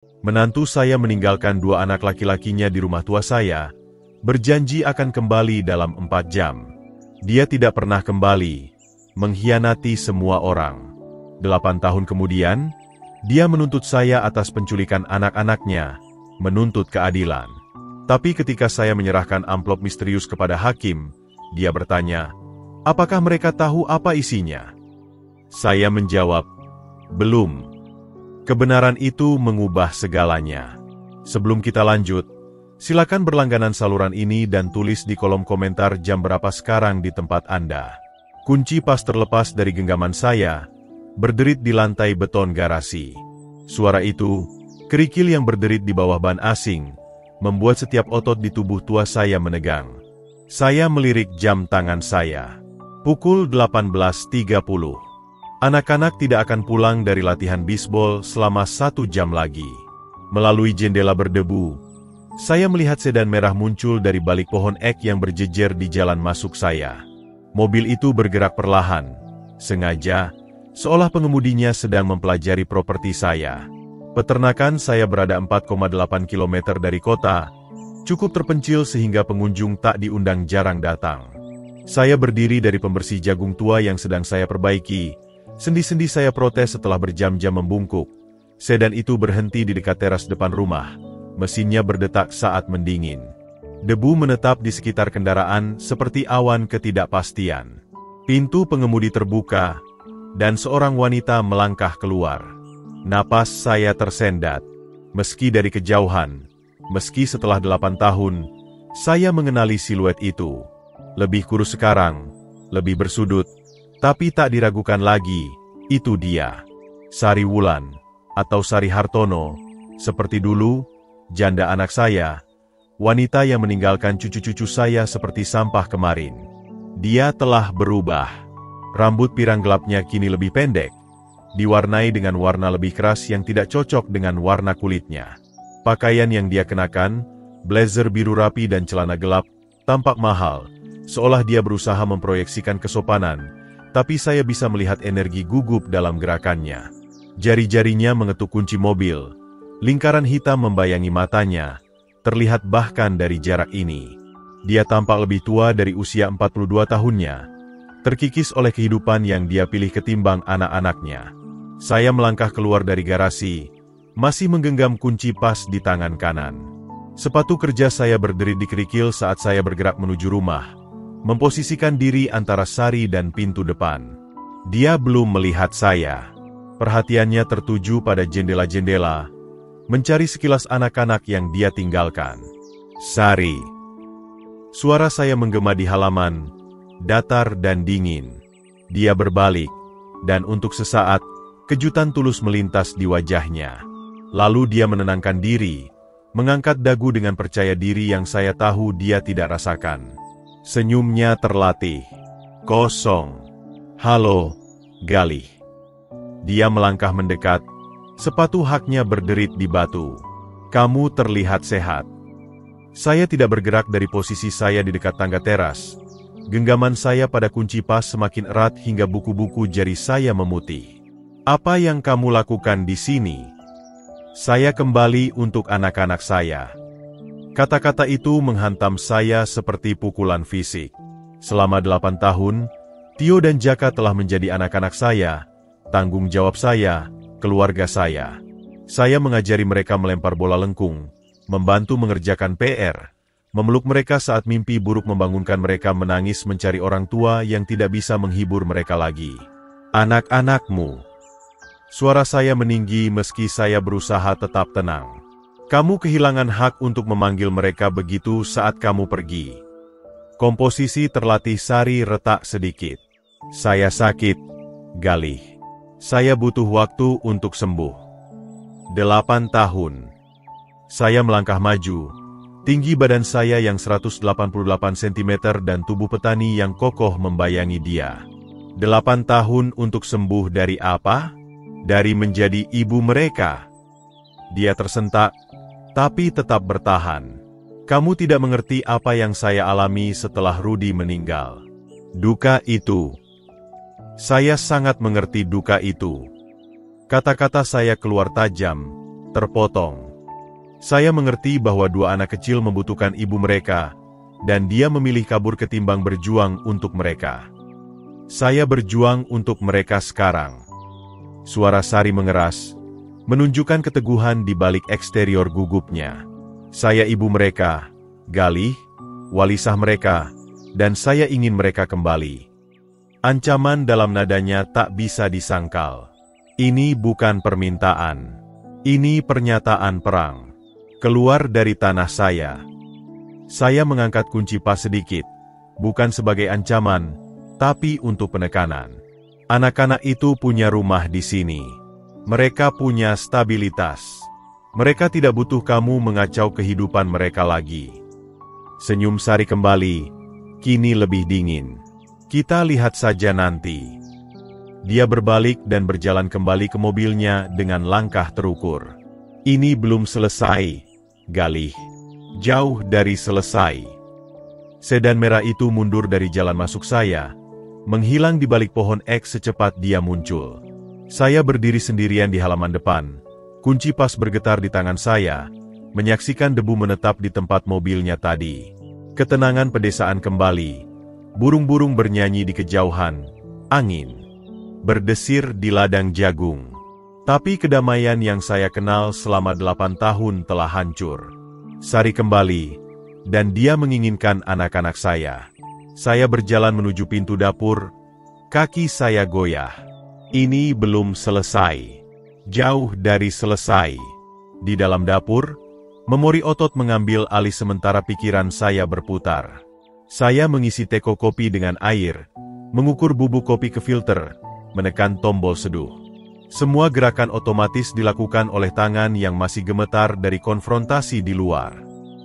Menantu saya meninggalkan 2 anak laki-lakinya di rumah tua saya, berjanji akan kembali dalam 4 jam. Dia tidak pernah kembali, mengkhianati semua orang. 8 tahun kemudian, dia menuntut saya atas penculikan anak-anaknya, menuntut keadilan. Tapi ketika saya menyerahkan amplop misterius kepada hakim, dia bertanya, apakah mereka tahu apa isinya? Saya menjawab, belum. Kebenaran itu mengubah segalanya. Sebelum kita lanjut, silakan berlangganan saluran ini dan tulis di kolom komentar jam berapa sekarang di tempat Anda. Kunci pas terlepas dari genggaman saya, berderit di lantai beton garasi. Suara itu, kerikil yang berderit di bawah ban asing, membuat setiap otot di tubuh tua saya menegang. Saya melirik jam tangan saya. Pukul 18.30. Anak-anak tidak akan pulang dari latihan bisbol selama 1 jam lagi. Melalui jendela berdebu, saya melihat sedan merah muncul dari balik pohon ek yang berjejer di jalan masuk saya. Mobil itu bergerak perlahan, sengaja, seolah pengemudinya sedang mempelajari properti saya. Peternakan saya berada 4,8 km dari kota, cukup terpencil sehingga pengunjung tak diundang jarang datang. Saya berdiri dari pembersih jagung tua yang sedang saya perbaiki. Sendi-sendi saya protes setelah berjam-jam membungkuk. Sedan itu berhenti di dekat teras depan rumah. Mesinnya berdetak saat mendingin. Debu menetap di sekitar kendaraan seperti awan ketidakpastian. Pintu pengemudi terbuka, dan seorang wanita melangkah keluar. Napas saya tersendat. Meski dari kejauhan, meski setelah 8 tahun, saya mengenali siluet itu. Lebih kurus sekarang, lebih bersudut, tapi tak diragukan lagi, itu dia. Sari Wulan, atau Sari Hartono, seperti dulu, janda anak saya, wanita yang meninggalkan cucu-cucu saya seperti sampah kemarin. Dia telah berubah. Rambut pirang gelapnya kini lebih pendek, diwarnai dengan warna lebih keras yang tidak cocok dengan warna kulitnya. Pakaian yang dia kenakan, blazer biru rapi dan celana gelap, tampak mahal, seolah dia berusaha memproyeksikan kesopanan, tapi saya bisa melihat energi gugup dalam gerakannya. Jari-jarinya mengetuk kunci mobil, lingkaran hitam membayangi matanya, terlihat bahkan dari jarak ini. Dia tampak lebih tua dari usia 42 tahunnya, terkikis oleh kehidupan yang dia pilih ketimbang anak-anaknya. Saya melangkah keluar dari garasi, masih menggenggam kunci pas di tangan kanan. Sepatu kerja saya berderit di kerikil saat saya bergerak menuju rumah, memposisikan diri antara Sari dan pintu depan. Dia belum melihat saya. Perhatiannya tertuju pada jendela-jendela, mencari sekilas anak-anak yang dia tinggalkan. Sari. Suara saya menggema di halaman, datar dan dingin. Dia berbalik, dan untuk sesaat, kejutan tulus melintas di wajahnya. Lalu dia menenangkan diri, mengangkat dagu dengan percaya diri yang saya tahu dia tidak rasakan. Senyumnya terlatih. Kosong. Halo, Galih. Dia melangkah mendekat, sepatu haknya berderit di batu. Kamu terlihat sehat. Saya tidak bergerak dari posisi saya di dekat tangga teras. Genggaman saya pada kunci pas semakin erat hingga buku-buku jari saya memutih. Apa yang kamu lakukan di sini? Saya kembali untuk anak-anak saya. Kata-kata itu menghantam saya seperti pukulan fisik. Selama 8 tahun, Tio dan Jaka telah menjadi anak-anak saya, tanggung jawab saya, keluarga saya. Saya mengajari mereka melempar bola lengkung, membantu mengerjakan PR, memeluk mereka saat mimpi buruk membangunkan mereka menangis mencari orang tua yang tidak bisa menghibur mereka lagi. Anak-anakmu. Suara saya meninggi meski saya berusaha tetap tenang. Kamu kehilangan hak untuk memanggil mereka begitu saat kamu pergi. Komposisi terlatih Sari retak sedikit. Saya sakit, Galih. Saya butuh waktu untuk sembuh. 8 tahun. Saya melangkah maju. Tinggi badan saya yang 188 cm dan tubuh petani yang kokoh membayangi dia. 8 tahun untuk sembuh dari apa? Dari menjadi ibu mereka. Dia tersentak, tapi tetap bertahan. Kamu tidak mengerti apa yang saya alami setelah Rudi meninggal. Duka itu. Saya sangat mengerti duka itu. Kata-kata saya keluar tajam, Terpotong. Saya mengerti bahwa dua anak kecil membutuhkan ibu mereka, dan dia memilih kabur ketimbang berjuang untuk mereka. Saya berjuang untuk mereka sekarang. Suara Sari mengeras, menunjukkan keteguhan di balik eksterior gugupnya. Saya ibu mereka, Galih, walisah mereka, dan saya ingin mereka kembali. Ancaman dalam nadanya tak bisa disangkal. Ini bukan permintaan. Ini pernyataan perang. Keluar dari tanah saya. Saya mengangkat kunci pas sedikit, bukan sebagai ancaman, tapi untuk penekanan. Anak-anak itu punya rumah di sini. Mereka punya stabilitas. Mereka tidak butuh kamu mengacau kehidupan mereka lagi. Senyum Sari kembali, kini lebih dingin. Kita lihat saja nanti. Dia berbalik dan berjalan kembali ke mobilnya dengan langkah terukur. Ini belum selesai, Galih. Jauh dari selesai. Sedan merah itu mundur dari jalan masuk saya, menghilang di balik pohon eks secepat dia muncul. Saya berdiri sendirian di halaman depan, kunci pas bergetar di tangan saya, menyaksikan debu menetap di tempat mobilnya tadi. Ketenangan pedesaan kembali. Burung-burung bernyanyi di kejauhan, angin berdesir di ladang jagung. Tapi kedamaian yang saya kenal selama 8 tahun telah hancur. Sari kembali, dan dia menginginkan anak-anak saya. Saya berjalan menuju pintu dapur, kaki saya goyah. Ini belum selesai. Jauh dari selesai. Di dalam dapur, memori otot mengambil alih sementara pikiran saya berputar. Saya mengisi teko kopi dengan air, mengukur bubuk kopi ke filter, menekan tombol seduh. Semua gerakan otomatis dilakukan oleh tangan yang masih gemetar dari konfrontasi di luar.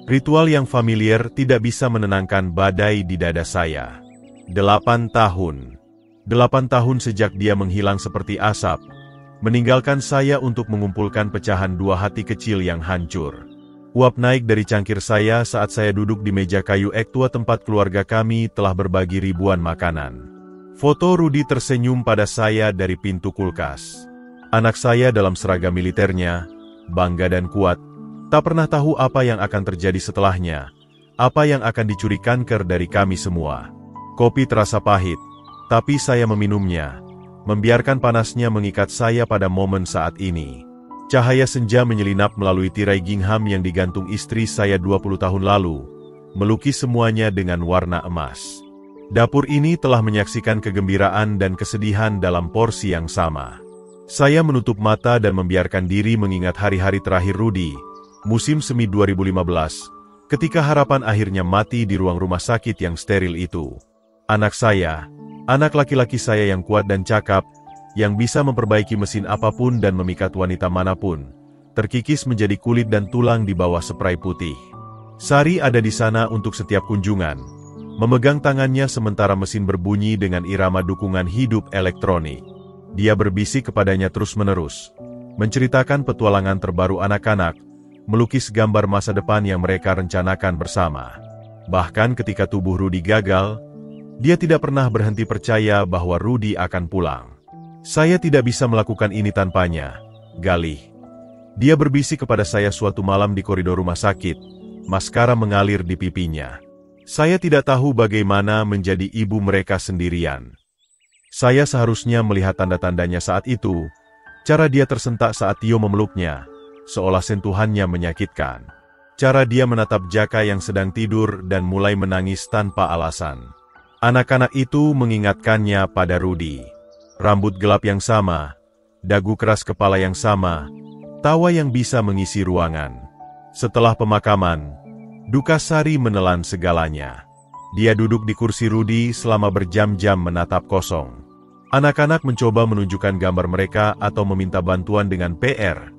Ritual yang familiar tidak bisa menenangkan badai di dada saya. 8 tahun. 8 tahun sejak dia menghilang seperti asap, meninggalkan saya untuk mengumpulkan pecahan dua hati kecil yang hancur. Uap naik dari cangkir saya saat saya duduk di meja kayu ek tua tempat keluarga kami telah berbagi ribuan makanan. Foto Rudi tersenyum pada saya dari pintu kulkas. Anak saya dalam seragam militernya, bangga dan kuat, tak pernah tahu apa yang akan terjadi setelahnya, apa yang akan dicuri kanker dari kami semua. Kopi terasa pahit, tapi saya meminumnya, membiarkan panasnya mengikat saya pada momen saat ini. Cahaya senja menyelinap melalui tirai gingham yang digantung istri saya 20 tahun lalu, melukis semuanya dengan warna emas. Dapur ini telah menyaksikan kegembiraan dan kesedihan dalam porsi yang sama. Saya menutup mata dan membiarkan diri mengingat hari-hari terakhir Rudi, musim semi 2015, ketika harapan akhirnya mati di ruang rumah sakit yang steril itu. Anak saya, anak laki-laki saya yang kuat dan cakap, yang bisa memperbaiki mesin apapun dan memikat wanita manapun, terkikis menjadi kulit dan tulang di bawah spray putih. Sari ada di sana untuk setiap kunjungan, memegang tangannya sementara mesin berbunyi dengan irama dukungan hidup elektronik. Dia berbisik kepadanya terus-menerus, menceritakan petualangan terbaru anak-anak, melukis gambar masa depan yang mereka rencanakan bersama. Bahkan ketika tubuh Rudi gagal, dia tidak pernah berhenti percaya bahwa Rudi akan pulang. Saya tidak bisa melakukan ini tanpanya, Galih. Dia berbisik kepada saya suatu malam di koridor rumah sakit, maskara mengalir di pipinya. Saya tidak tahu bagaimana menjadi ibu mereka sendirian. Saya seharusnya melihat tanda-tandanya saat itu, cara dia tersentak saat Tio memeluknya, seolah sentuhannya menyakitkan. Cara dia menatap Jaka yang sedang tidur dan mulai menangis tanpa alasan. Anak-anak itu mengingatkannya pada Rudi. Rambut gelap yang sama, dagu keras kepala yang sama, tawa yang bisa mengisi ruangan. Setelah pemakaman, duka Sari menelan segalanya. Dia duduk di kursi Rudi selama berjam-jam menatap kosong. Anak-anak mencoba menunjukkan gambar mereka atau meminta bantuan dengan PR,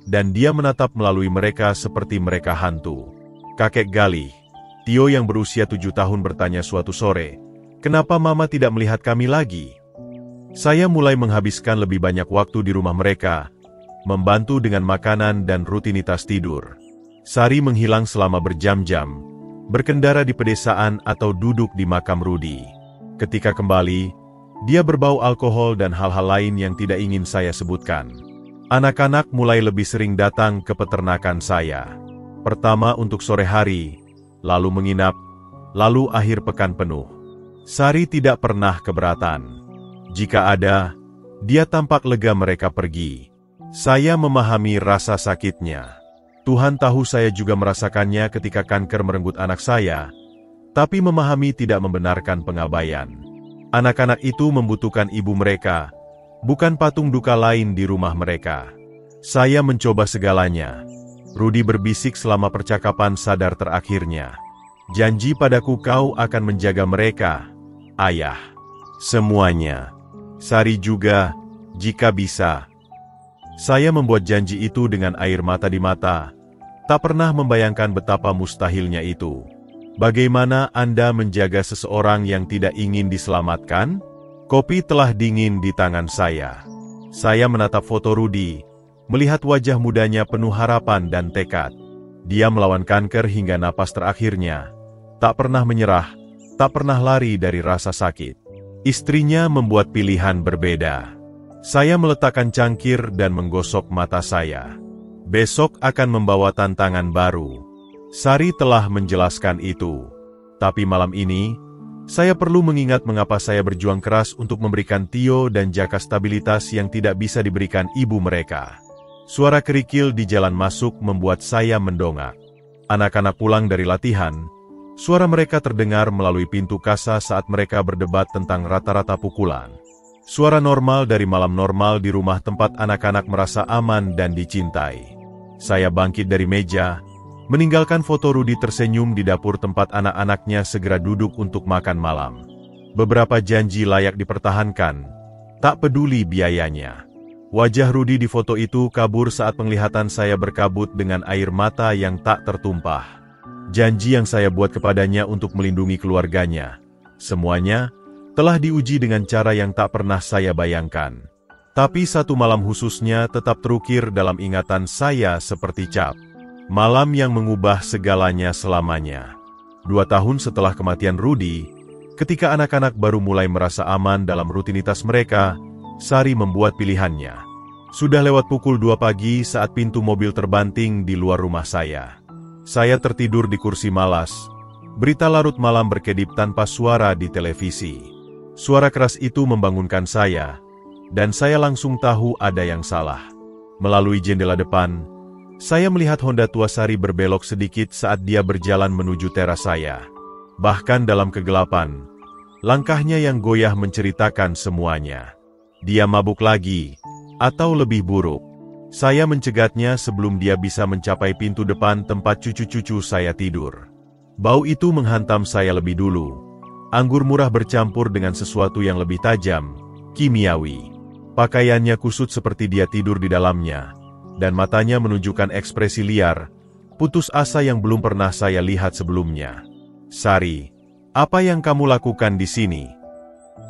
dan dia menatap melalui mereka seperti mereka hantu. Kakek Galih, Tio yang berusia 7 tahun bertanya suatu sore, "Kenapa Mama tidak melihat kami lagi?" Saya mulai menghabiskan lebih banyak waktu di rumah mereka, membantu dengan makanan dan rutinitas tidur. Sari menghilang selama berjam-jam, berkendara di pedesaan atau duduk di makam Rudi. Ketika kembali, dia berbau alkohol dan hal-hal lain yang tidak ingin saya sebutkan. Anak-anak mulai lebih sering datang ke peternakan saya. Pertama untuk sore hari, lalu menginap, lalu akhir pekan penuh. Sari tidak pernah keberatan. Jika ada, dia tampak lega mereka pergi. Saya memahami rasa sakitnya. Tuhan tahu saya juga merasakannya ketika kanker merenggut anak saya, tapi memahami tidak membenarkan pengabaian. Anak-anak itu membutuhkan ibu mereka, bukan patung duka lain di rumah mereka. Saya mencoba segalanya. Rudy berbisik selama percakapan sadar terakhirnya. Janji padaku kau akan menjaga mereka, ayah. Semuanya. Sari juga, jika bisa. Saya membuat janji itu dengan air mata di mata. Tak pernah membayangkan betapa mustahilnya itu. Bagaimana Anda menjaga seseorang yang tidak ingin diselamatkan? Kopi telah dingin di tangan saya. Saya menatap foto Rudy, melihat wajah mudanya penuh harapan dan tekad. Dia melawan kanker hingga napas terakhirnya. Tak pernah menyerah, tak pernah lari dari rasa sakit. Istrinya membuat pilihan berbeda. Saya meletakkan cangkir dan menggosok mata saya. Besok akan membawa tantangan baru. Sari telah menjelaskan itu. Tapi malam ini, saya perlu mengingat mengapa saya berjuang keras untuk memberikan Tio dan Jaka stabilitas yang tidak bisa diberikan ibu mereka. Suara kerikil di jalan masuk membuat saya mendongak. Anak-anak pulang dari latihan. Suara mereka terdengar melalui pintu kasa saat mereka berdebat tentang rata-rata pukulan. Suara normal dari malam normal di rumah tempat anak-anak merasa aman dan dicintai. Saya bangkit dari meja, meninggalkan foto Rudy tersenyum di dapur tempat anak-anaknya segera duduk untuk makan malam. Beberapa janji layak dipertahankan, tak peduli biayanya. Wajah Rudy di foto itu kabur saat penglihatan saya berkabut dengan air mata yang tak tertumpah. Janji yang saya buat kepadanya untuk melindungi keluarganya, semuanya telah diuji dengan cara yang tak pernah saya bayangkan. Tapi satu malam khususnya tetap terukir dalam ingatan saya seperti cap. Malam yang mengubah segalanya selamanya. 2 tahun setelah kematian Rudy, ketika anak-anak baru mulai merasa aman dalam rutinitas mereka, Sari membuat pilihannya. Sudah lewat pukul 2 pagi saat pintu mobil terbanting di luar rumah saya. Saya tertidur di kursi malas. Berita larut malam berkedip tanpa suara di televisi. Suara keras itu membangunkan saya, dan saya langsung tahu ada yang salah. Melalui jendela depan, saya melihat Honda tua Sari berbelok sedikit saat dia berjalan menuju teras saya. Bahkan dalam kegelapan, langkahnya yang goyah menceritakan semuanya. Dia mabuk lagi, atau lebih buruk. Saya mencegatnya sebelum dia bisa mencapai pintu depan tempat cucu-cucu saya tidur. Bau itu menghantam saya lebih dulu. Anggur murah bercampur dengan sesuatu yang lebih tajam, kimiawi. Pakaiannya kusut seperti dia tidur di dalamnya, dan matanya menunjukkan ekspresi liar, putus asa yang belum pernah saya lihat sebelumnya. Sari, apa yang kamu lakukan di sini?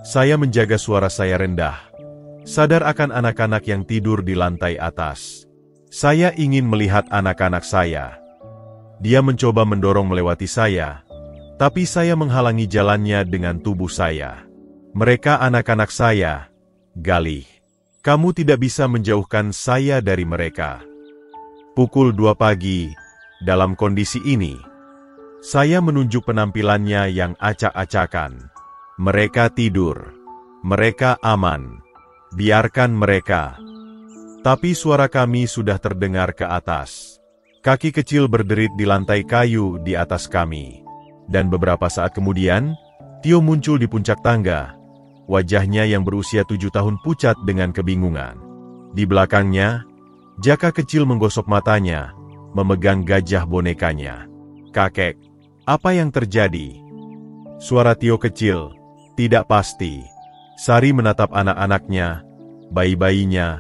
Saya menjaga suara saya rendah, sadar akan anak-anak yang tidur di lantai atas. Saya ingin melihat anak-anak saya. Dia mencoba mendorong melewati saya, tapi saya menghalangi jalannya dengan tubuh saya. Mereka anak-anak saya, Galih. Kamu tidak bisa menjauhkan saya dari mereka. Pukul 2 pagi, dalam kondisi ini, saya menunjuk penampilannya yang acak-acakan. Mereka tidur. Mereka aman. Biarkan mereka. Tapi suara kami sudah terdengar ke atas. Kaki kecil berderit di lantai kayu di atas kami. Dan beberapa saat kemudian, Tio muncul di puncak tangga. Wajahnya yang berusia 7 tahun pucat dengan kebingungan. Di belakangnya, Jaka kecil menggosok matanya, memegang gajah bonekanya. Kakek, apa yang terjadi? Suara Tio kecil, tidak pasti. Sari menatap anak-anaknya, bayi-bayinya,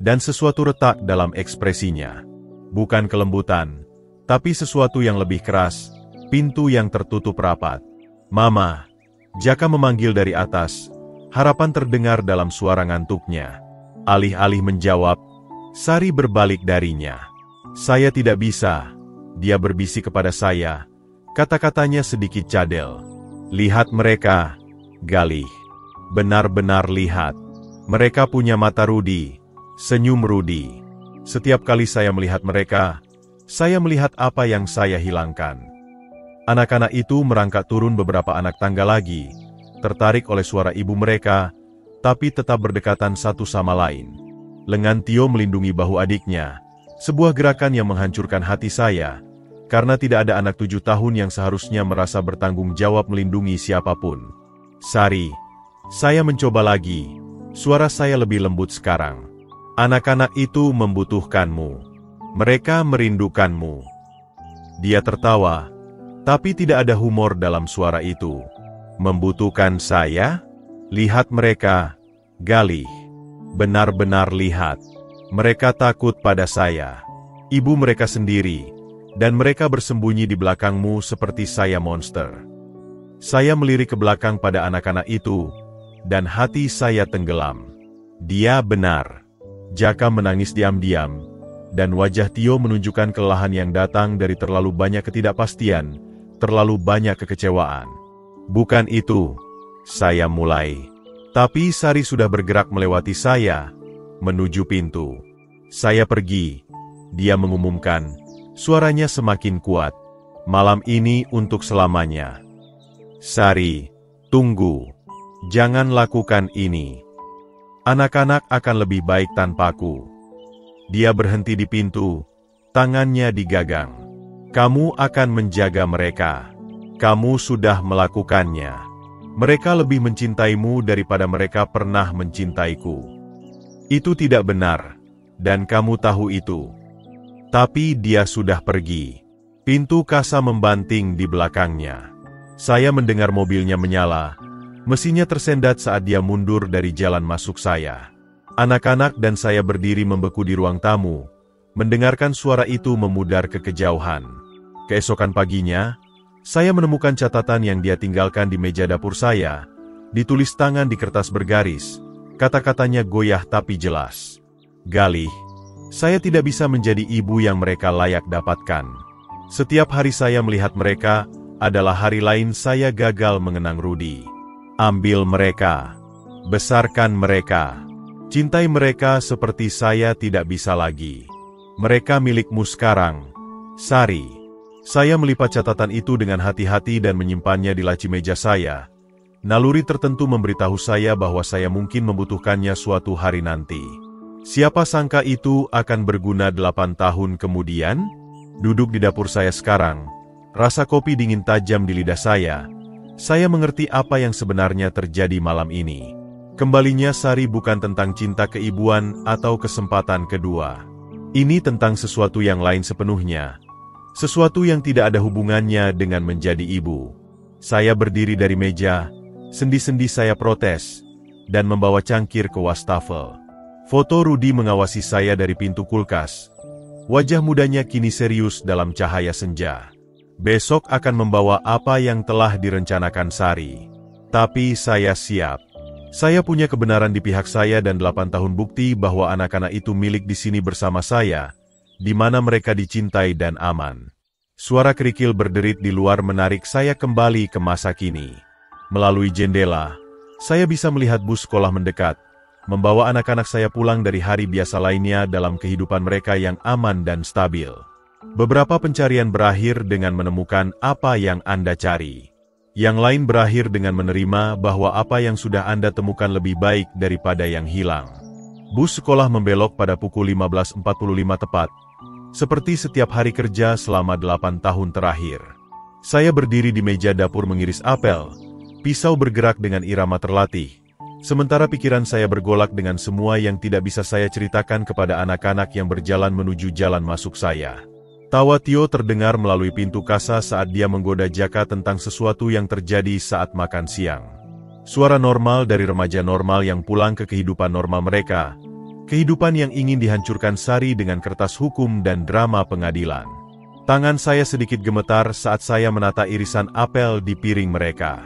dan sesuatu retak dalam ekspresinya. Bukan kelembutan, tapi sesuatu yang lebih keras, pintu yang tertutup rapat. Mama, Jaka memanggil dari atas. Harapan terdengar dalam suara ngantuknya. Alih-alih menjawab, Sari berbalik darinya. Saya tidak bisa, dia berbisik kepada saya. Kata-katanya sedikit cadel. Lihat mereka, Galih. Benar-benar lihat. Mereka punya mata Rudy, Senyum Rudy. Setiap kali saya melihat mereka, saya melihat apa yang saya hilangkan. Anak-anak itu merangkak turun beberapa anak tangga lagi, tertarik oleh suara ibu mereka, tapi tetap berdekatan satu sama lain. Lengan Tio melindungi bahu adiknya, sebuah gerakan yang menghancurkan hati saya, karena tidak ada anak 7 tahun yang seharusnya merasa bertanggung jawab melindungi siapapun. Sari, saya mencoba lagi, suara saya lebih lembut sekarang. Anak-anak itu membutuhkanmu. Mereka merindukanmu. Dia tertawa, tapi tidak ada humor dalam suara itu. Membutuhkan saya? Lihat mereka, Galih. Benar-benar lihat. Mereka takut pada saya. Ibu mereka sendiri, dan mereka bersembunyi di belakangmu seperti saya monster. Saya melirik ke belakang pada anak-anak itu, dan hati saya tenggelam. Dia benar. Jaka menangis diam-diam, dan wajah Tio menunjukkan kelelahan yang datang dari terlalu banyak ketidakpastian, terlalu banyak kekecewaan. Bukan itu, saya mulai. Tapi Sari sudah bergerak melewati saya, menuju pintu. Saya pergi, dia mengumumkan, suaranya semakin kuat. Malam ini untuk selamanya. Sari, tunggu. Jangan lakukan ini. Anak-anak akan lebih baik tanpaku. Dia berhenti di pintu, tangannya digagang. Kamu akan menjaga mereka. Kamu sudah melakukannya. Mereka lebih mencintaimu daripada mereka pernah mencintaiku. Itu tidak benar, dan kamu tahu itu. Tapi dia sudah pergi. Pintu kasa membanting di belakangnya. Saya mendengar mobilnya menyala. Mesinnya tersendat saat dia mundur dari jalan masuk saya. Anak-anak dan saya berdiri membeku di ruang tamu, mendengarkan suara itu memudar ke kejauhan. Keesokan paginya, saya menemukan catatan yang dia tinggalkan di meja dapur saya, ditulis tangan di kertas bergaris, kata-katanya goyah tapi jelas. Galih, saya tidak bisa menjadi ibu yang mereka layak dapatkan. Setiap hari saya melihat mereka, adalah hari lain saya gagal mengenang Rudy. Ambil mereka, besarkan mereka, cintai mereka seperti saya tidak bisa lagi. Mereka milikmu sekarang, Sari. Saya melipat catatan itu dengan hati-hati dan menyimpannya di laci meja saya. Naluri tertentu memberitahu saya bahwa saya mungkin membutuhkannya suatu hari nanti. Siapa sangka itu akan berguna 8 tahun kemudian? Duduk di dapur saya sekarang, rasa kopi dingin tajam di lidah saya. Saya mengerti apa yang sebenarnya terjadi malam ini. Kembalinya Sari bukan tentang cinta keibuan atau kesempatan kedua. Ini tentang sesuatu yang lain sepenuhnya. Sesuatu yang tidak ada hubungannya dengan menjadi ibu. Saya berdiri dari meja, sendi-sendi saya protes, dan membawa cangkir ke wastafel. Foto Rudy mengawasi saya dari pintu kulkas. Wajah mudanya kini serius dalam cahaya senja. Besok akan membawa apa yang telah direncanakan Sari. Tapi saya siap. Saya punya kebenaran di pihak saya dan 8 tahun bukti bahwa anak-anak itu milik di sini bersama saya, di mana mereka dicintai dan aman. Suara kerikil berderit di luar menarik saya kembali ke masa kini. Melalui jendela, saya bisa melihat bus sekolah mendekat, membawa anak-anak saya pulang dari hari biasa lainnya dalam kehidupan mereka yang aman dan stabil. Beberapa pencarian berakhir dengan menemukan apa yang Anda cari. Yang lain berakhir dengan menerima bahwa apa yang sudah Anda temukan lebih baik daripada yang hilang. Bus sekolah membelok pada pukul 15.45 tepat. Seperti setiap hari kerja selama 8 tahun terakhir. Saya berdiri di meja dapur mengiris apel. Pisau bergerak dengan irama terlatih. Sementara pikiran saya bergolak dengan semua yang tidak bisa saya ceritakan kepada anak-anak yang berjalan menuju jalan masuk saya. Tawa Tio terdengar melalui pintu kasa saat dia menggoda Jaka tentang sesuatu yang terjadi saat makan siang. Suara normal dari remaja normal yang pulang ke kehidupan normal mereka. Kehidupan yang ingin dihancurkan Sari dengan kertas hukum dan drama pengadilan. Tangan saya sedikit gemetar saat saya menata irisan apel di piring mereka.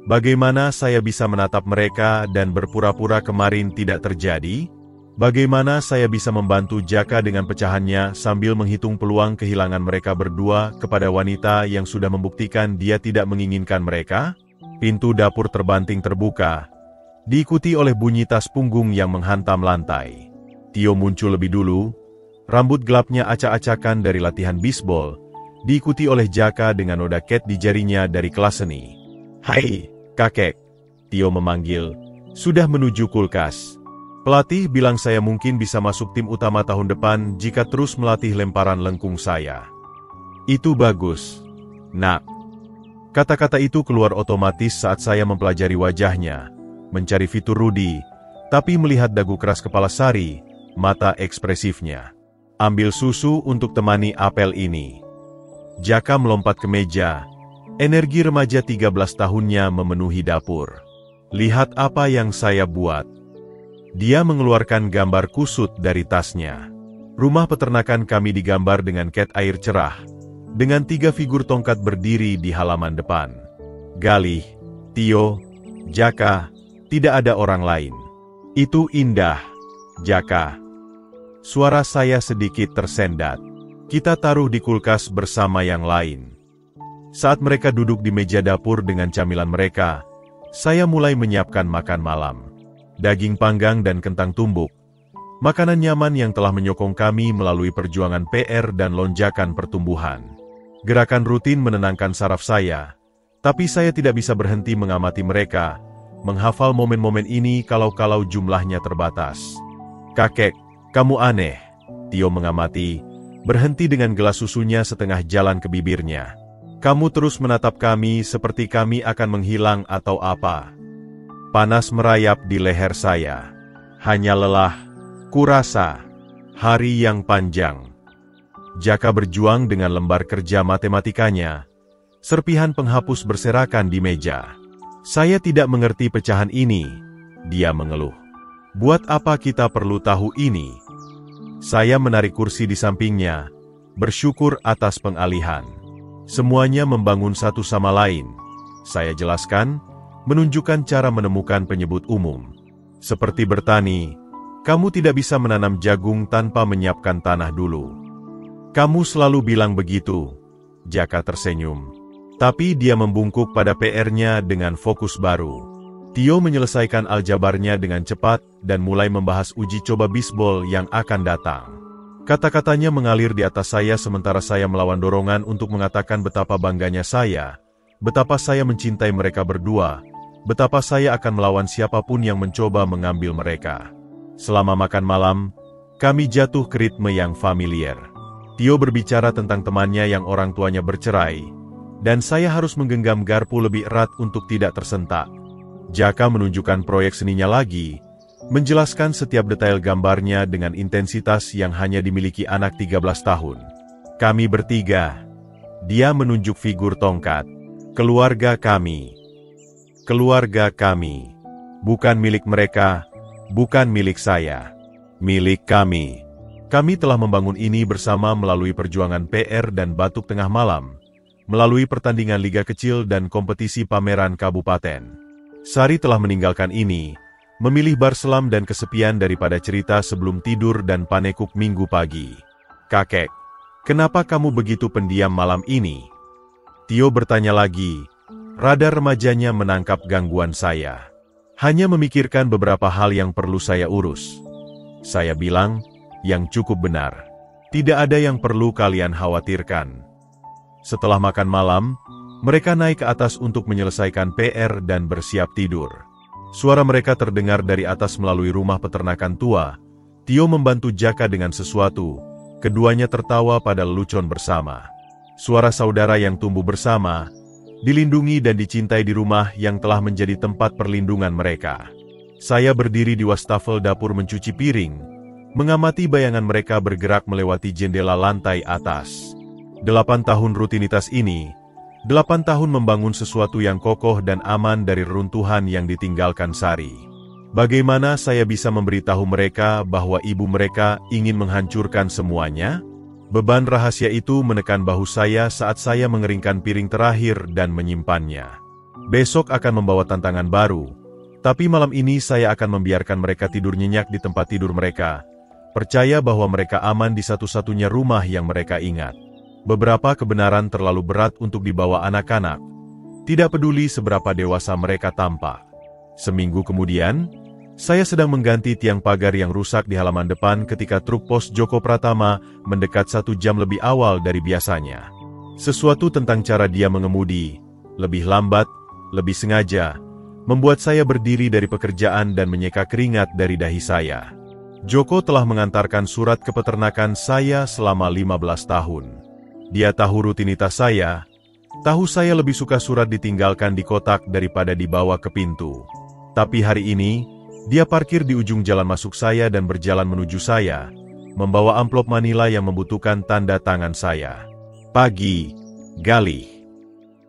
Bagaimana saya bisa menatap mereka dan berpura-pura kemarin tidak terjadi? Bagaimana saya bisa membantu Jaka dengan pecahannya sambil menghitung peluang kehilangan mereka berdua kepada wanita yang sudah membuktikan dia tidak menginginkan mereka? Pintu dapur terbanting terbuka, diikuti oleh bunyi tas punggung yang menghantam lantai. Tio muncul lebih dulu, rambut gelapnya acak-acakan dari latihan bisbol, diikuti oleh Jaka dengan noda cat di jarinya dari kelas seni. "Hai, kakek," Tio memanggil, "sudah menuju kulkas. Pelatih bilang saya mungkin bisa masuk tim utama tahun depan jika terus melatih lemparan lengkung saya." "Itu bagus, nak." Kata-kata itu keluar otomatis saat saya mempelajari wajahnya, mencari fitur Rudi, tapi melihat dagu keras kepala Sari, mata ekspresifnya. "Ambil susu untuk temani apel ini." Jaka melompat ke meja, energi remaja 13 tahunnya memenuhi dapur. "Lihat apa yang saya buat." Dia mengeluarkan gambar kusut dari tasnya. Rumah peternakan kami digambar dengan cat air cerah, dengan 3 figur tongkat berdiri di halaman depan. Galih, Tio, Jaka, tidak ada orang lain. "Itu indah, Jaka." Suara saya sedikit tersendat. "Kita taruh di kulkas bersama yang lain." Saat mereka duduk di meja dapur dengan camilan mereka, saya mulai menyiapkan makan malam. Daging panggang dan kentang tumbuk. Makanan nyaman yang telah menyokong kami melalui perjuangan PR dan lonjakan pertumbuhan. Gerakan rutin menenangkan saraf saya, tapi saya tidak bisa berhenti mengamati mereka, menghafal momen-momen ini kalau-kalau jumlahnya terbatas. "Kakek, kamu aneh," Tio mengamati, berhenti dengan gelas susunya setengah jalan ke bibirnya. "Kamu terus menatap kami seperti kami akan menghilang atau apa." Panas merayap di leher saya. Hanya lelah, kurasa. Hari yang panjang. Jaka berjuang dengan lembar kerja matematikanya. Serpihan penghapus berserakan di meja. "Saya tidak mengerti pecahan ini," dia mengeluh. "Buat apa kita perlu tahu ini?" Saya menarik kursi di sampingnya, bersyukur atas pengalihan. Semuanya membangun satu sama lain. Saya jelaskan, menunjukkan cara menemukan penyebut umum. Seperti bertani, kamu tidak bisa menanam jagung tanpa menyiapkan tanah dulu. "Kamu selalu bilang begitu," Jaka tersenyum. Tapi dia membungkuk pada PR-nya dengan fokus baru. Tio menyelesaikan aljabarnya dengan cepat dan mulai membahas uji coba bisbol yang akan datang. Kata-katanya mengalir di atas saya sementara saya melawan dorongan untuk mengatakan betapa bangganya saya, betapa saya mencintai mereka berdua, betapa saya akan melawan siapapun yang mencoba mengambil mereka. Selama makan malam, kami jatuh ke ritme yang familiar. Tio berbicara tentang temannya yang orang tuanya bercerai, dan saya harus menggenggam garpu lebih erat untuk tidak tersentak. Jaka menunjukkan proyek seninya lagi, menjelaskan setiap detail gambarnya dengan intensitas yang hanya dimiliki anak 13 tahun. "Kami bertiga." Dia menunjuk figur tongkat. "Keluarga kami. Keluarga kami. Bukan milik mereka, bukan milik saya. Milik kami. Kami telah membangun ini bersama melalui perjuangan PR dan batuk tengah malam, melalui pertandingan liga kecil dan kompetisi pameran kabupaten. Sari telah meninggalkan ini, memilih bar selam dan kesepian daripada cerita sebelum tidur dan panekuk minggu pagi. "Kakek, kenapa kamu begitu pendiam malam ini?" Tio bertanya lagi. Radar remajanya menangkap gangguan saya. "Hanya memikirkan beberapa hal yang perlu saya urus." Saya bilang, "Yang cukup benar. Tidak ada yang perlu kalian khawatirkan." Setelah makan malam, mereka naik ke atas untuk menyelesaikan PR dan bersiap tidur. Suara mereka terdengar dari atas melalui rumah peternakan tua. Tio membantu Jaka dengan sesuatu. Keduanya tertawa pada lelucon bersama. Suara saudara yang tumbuh bersama, dilindungi dan dicintai di rumah yang telah menjadi tempat perlindungan mereka. Saya berdiri di wastafel dapur mencuci piring, mengamati bayangan mereka bergerak melewati jendela lantai atas. 8 tahun rutinitas ini, 8 tahun membangun sesuatu yang kokoh dan aman dari reruntuhan yang ditinggalkan Sari. Bagaimana saya bisa memberitahu mereka bahwa ibu mereka ingin menghancurkan semuanya? Beban rahasia itu menekan bahu saya saat saya mengeringkan piring terakhir dan menyimpannya. Besok akan membawa tantangan baru, tapi malam ini saya akan membiarkan mereka tidur nyenyak di tempat tidur mereka, percaya bahwa mereka aman di satu-satunya rumah yang mereka ingat. Beberapa kebenaran terlalu berat untuk dibawa anak-anak, tidak peduli seberapa dewasa mereka tampak. Seminggu kemudian, Saya sedang mengganti tiang pagar yang rusak di halaman depan ketika truk pos Joko Pratama mendekat 1 jam lebih awal dari biasanya. Sesuatu tentang cara dia mengemudi, lebih lambat, lebih sengaja, membuat saya berdiri dari pekerjaan dan menyeka keringat dari dahi saya. Joko telah mengantarkan surat ke peternakan saya selama 15 tahun. Dia tahu rutinitas saya, tahu saya lebih suka surat ditinggalkan di kotak daripada dibawa ke pintu. Tapi hari ini, dia parkir di ujung jalan masuk saya dan berjalan menuju saya, membawa amplop manila yang membutuhkan tanda tangan saya. Pagi, Galih.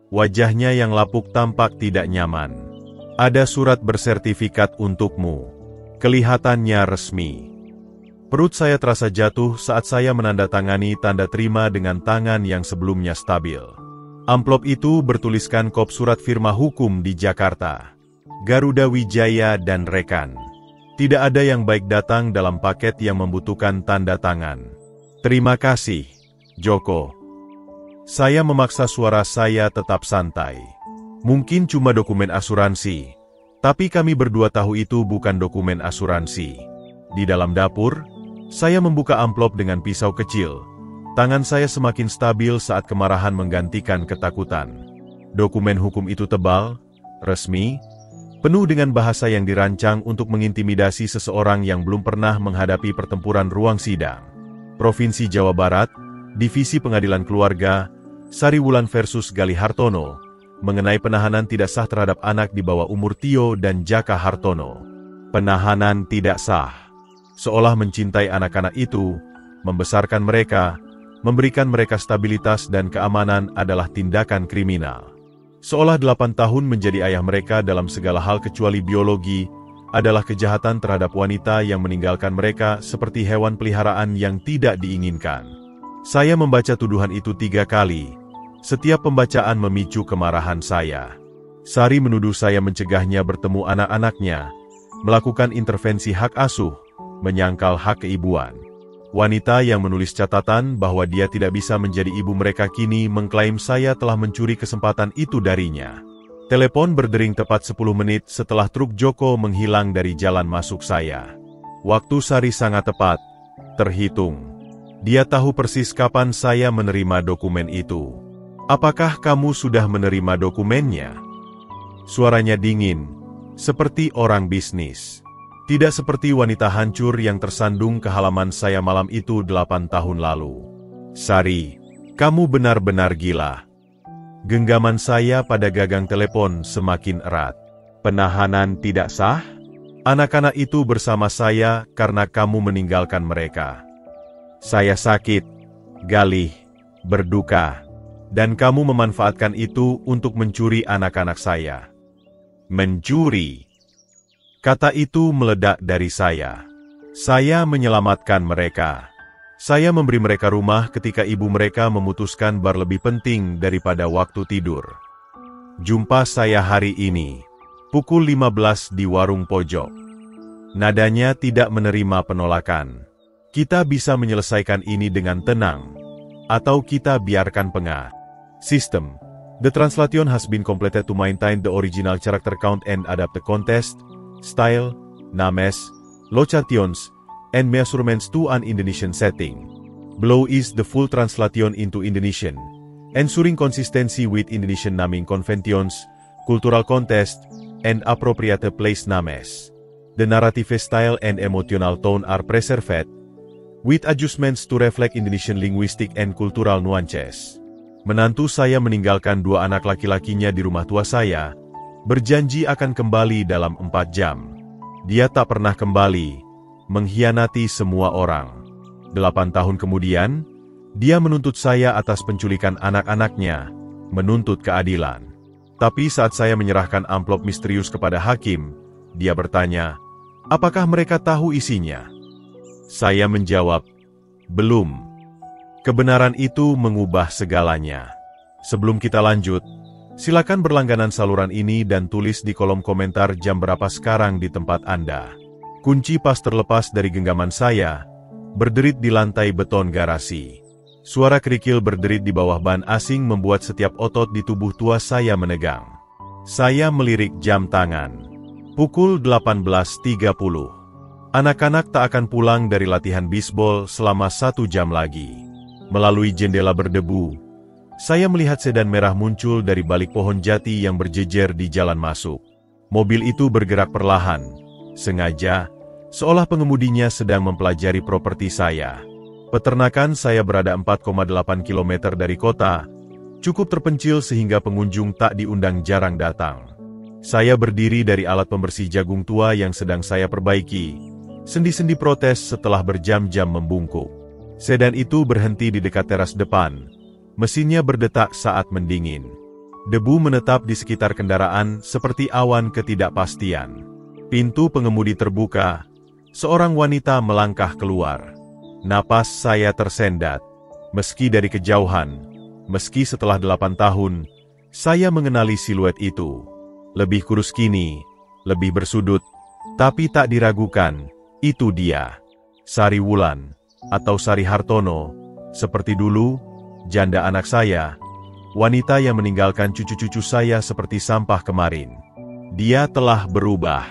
Wajahnya yang lapuk tampak tidak nyaman. Ada surat bersertifikat untukmu. Kelihatannya resmi. Perut saya terasa jatuh saat saya menandatangani tanda terima dengan tangan yang sebelumnya stabil. Amplop itu bertuliskan kop surat firma hukum di Jakarta. Garuda Wijaya dan rekan. Tidak ada yang baik datang dalam paket yang membutuhkan tanda tangan. Terima kasih, Joko. Saya memaksa suara saya tetap santai. Mungkin cuma dokumen asuransi, tapi kami berdua tahu itu bukan dokumen asuransi. Di dalam dapur, saya membuka amplop dengan pisau kecil. Tangan saya semakin stabil saat kemarahan menggantikan ketakutan. Dokumen hukum itu tebal, resmi, penuh dengan bahasa yang dirancang untuk mengintimidasi seseorang yang belum pernah menghadapi pertempuran ruang sidang. Provinsi Jawa Barat, Divisi Pengadilan Keluarga, Sariwulan versus Galih Hartono, mengenai penahanan tidak sah terhadap anak di bawah umur Tio dan Jaka Hartono. Penahanan tidak sah. Seolah mencintai anak-anak itu, membesarkan mereka, memberikan mereka stabilitas dan keamanan adalah tindakan kriminal. Seolah 8 tahun menjadi ayah mereka dalam segala hal kecuali biologi, adalah kejahatan terhadap wanita yang meninggalkan mereka seperti hewan peliharaan yang tidak diinginkan. Saya membaca tuduhan itu 3 kali. Setiap pembacaan memicu kemarahan saya. Sari menuduh saya mencegahnya bertemu anak-anaknya, melakukan intervensi hak asuh, menyangkal hak keibuan. Wanita yang menulis catatan bahwa dia tidak bisa menjadi ibu mereka kini mengklaim saya telah mencuri kesempatan itu darinya. Telepon berdering tepat 10 menit setelah truk Joko menghilang dari jalan masuk saya. Waktu Sari sangat tepat, terhitung. Dia tahu persis kapan saya menerima dokumen itu. Apakah kamu sudah menerima dokumennya? Suaranya dingin, seperti orang bisnis. Tidak seperti wanita hancur yang tersandung ke halaman saya malam itu 8 tahun lalu. Sari, kamu benar-benar gila. Genggaman saya pada gagang telepon semakin erat. Penahanan tidak sah? Anak-anak itu bersama saya karena kamu meninggalkan mereka. Saya sakit, Galih, berduka, dan kamu memanfaatkan itu untuk mencuri anak-anak saya. Mencuri. Kata itu meledak dari saya. Saya menyelamatkan mereka. Saya memberi mereka rumah ketika ibu mereka memutuskan bar lebih penting daripada waktu tidur. Jumpa saya hari ini, pukul 15 di warung pojok. Nadanya tidak menerima penolakan. Kita bisa menyelesaikan ini dengan tenang, atau kita biarkan pengah. System. The translation has been completed to maintain the original character count and adapt the contest, style, names, locations, and measurements to an Indonesian setting. Below is the full translation into Indonesian, ensuring consistency with Indonesian naming conventions, cultural context, and appropriate place names. The narrative style and emotional tone are preserved, with adjustments to reflect Indonesian linguistic and cultural nuances. Menantu saya meninggalkan 2 anak laki-lakinya di rumah tua saya, berjanji akan kembali dalam 4 jam. Dia tak pernah kembali, mengkhianati semua orang. 8 tahun kemudian, dia menuntut saya atas penculikan anak-anaknya, menuntut keadilan. Tapi saat saya menyerahkan amplop misterius kepada hakim, dia bertanya, apakah mereka tahu isinya? Saya menjawab, belum. Kebenaran itu mengubah segalanya. Sebelum kita lanjut, silakan berlangganan saluran ini dan tulis di kolom komentar jam berapa sekarang di tempat Anda. Kunci pas terlepas dari genggaman saya, berderit di lantai beton garasi. Suara kerikil berderit di bawah ban asing membuat setiap otot di tubuh tua saya menegang. Saya melirik jam tangan. Pukul 18.30. Anak-anak tak akan pulang dari latihan bisbol selama 1 jam lagi. Melalui jendela berdebu, saya melihat sedan merah muncul dari balik pohon jati yang berjejer di jalan masuk. Mobil itu bergerak perlahan, sengaja, seolah pengemudinya sedang mempelajari properti saya. Peternakan saya berada 4,8 km dari kota, cukup terpencil sehingga pengunjung tak diundang jarang datang. Saya berdiri dari alat pembersih jagung tua yang sedang saya perbaiki. Sendi-sendi protes setelah berjam-jam membungkuk. Sedan itu berhenti di dekat teras depan. Mesinnya berdetak saat mendingin. Debu menetap di sekitar kendaraan seperti awan ketidakpastian. Pintu pengemudi terbuka. Seorang wanita melangkah keluar. Napas saya tersendat. Meski dari kejauhan, meski setelah 8 tahun, saya mengenali siluet itu. Lebih kurus kini, lebih bersudut, tapi tak diragukan. Itu dia, Sari Wulan, atau Sari Hartono, seperti dulu, janda anak saya, wanita yang meninggalkan cucu-cucu saya seperti sampah kemarin. Dia telah berubah.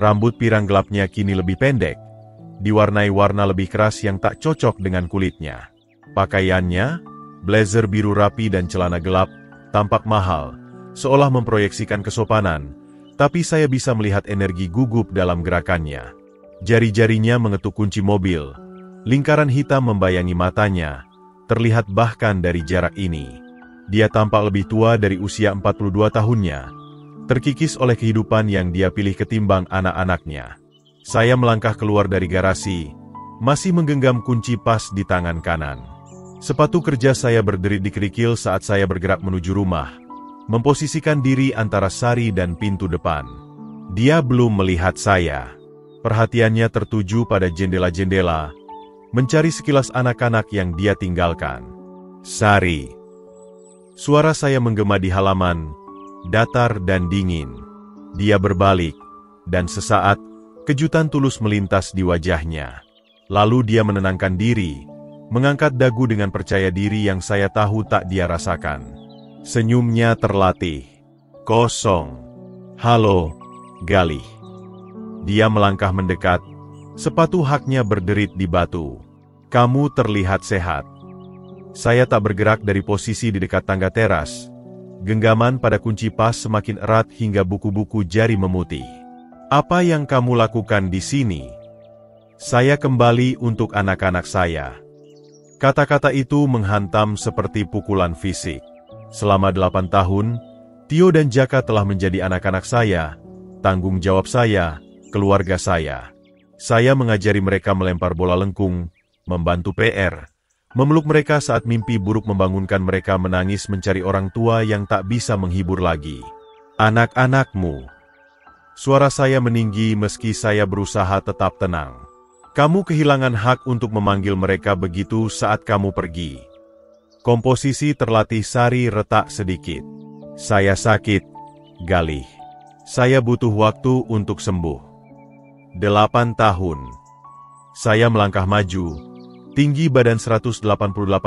Rambut pirang gelapnya kini lebih pendek, diwarnai warna lebih keras yang tak cocok dengan kulitnya. Pakaiannya, blazer biru rapi dan celana gelap, tampak mahal, seolah memproyeksikan kesopanan, tapi saya bisa melihat energi gugup dalam gerakannya. Jari-jarinya mengetuk kunci mobil. Lingkaran hitam membayangi matanya, terlihat bahkan dari jarak ini. Dia tampak lebih tua dari usia 42 tahunnya, terkikis oleh kehidupan yang dia pilih ketimbang anak-anaknya. Saya melangkah keluar dari garasi, masih menggenggam kunci pas di tangan kanan. Sepatu kerja saya berderit di kerikil saat saya bergerak menuju rumah, memposisikan diri antara Sari dan pintu depan. Dia belum melihat saya. Perhatiannya tertuju pada jendela-jendela, mencari sekilas anak-anak yang dia tinggalkan. Sari. Suara saya menggema di halaman, datar dan dingin. Dia berbalik, dan sesaat, kejutan tulus melintas di wajahnya. Lalu dia menenangkan diri, mengangkat dagu dengan percaya diri yang saya tahu tak dia rasakan. Senyumnya terlatih. Kosong. Halo, Galih. Dia melangkah mendekat, sepatu haknya berderit di batu. Kamu terlihat sehat. Saya tak bergerak dari posisi di dekat tangga teras. Genggaman pada kunci pas semakin erat hingga buku-buku jari memutih. Apa yang kamu lakukan di sini? Saya kembali untuk anak-anak saya. Kata-kata itu menghantam seperti pukulan fisik. Selama 8 tahun, Tio dan Jaka telah menjadi anak-anak saya, tanggung jawab saya, keluarga saya. Saya mengajari mereka melempar bola lengkung, membantu PR, memeluk mereka saat mimpi buruk membangunkan mereka menangis mencari orang tua yang tak bisa menghibur lagi. Anak-anakmu. Suara saya meninggi meski saya berusaha tetap tenang. Kamu kehilangan hak untuk memanggil mereka begitu saat kamu pergi. Komposisi terlatih Sari retak sedikit. Saya sakit, Galih. Saya butuh waktu untuk sembuh. 8 tahun. Saya melangkah maju, tinggi badan 188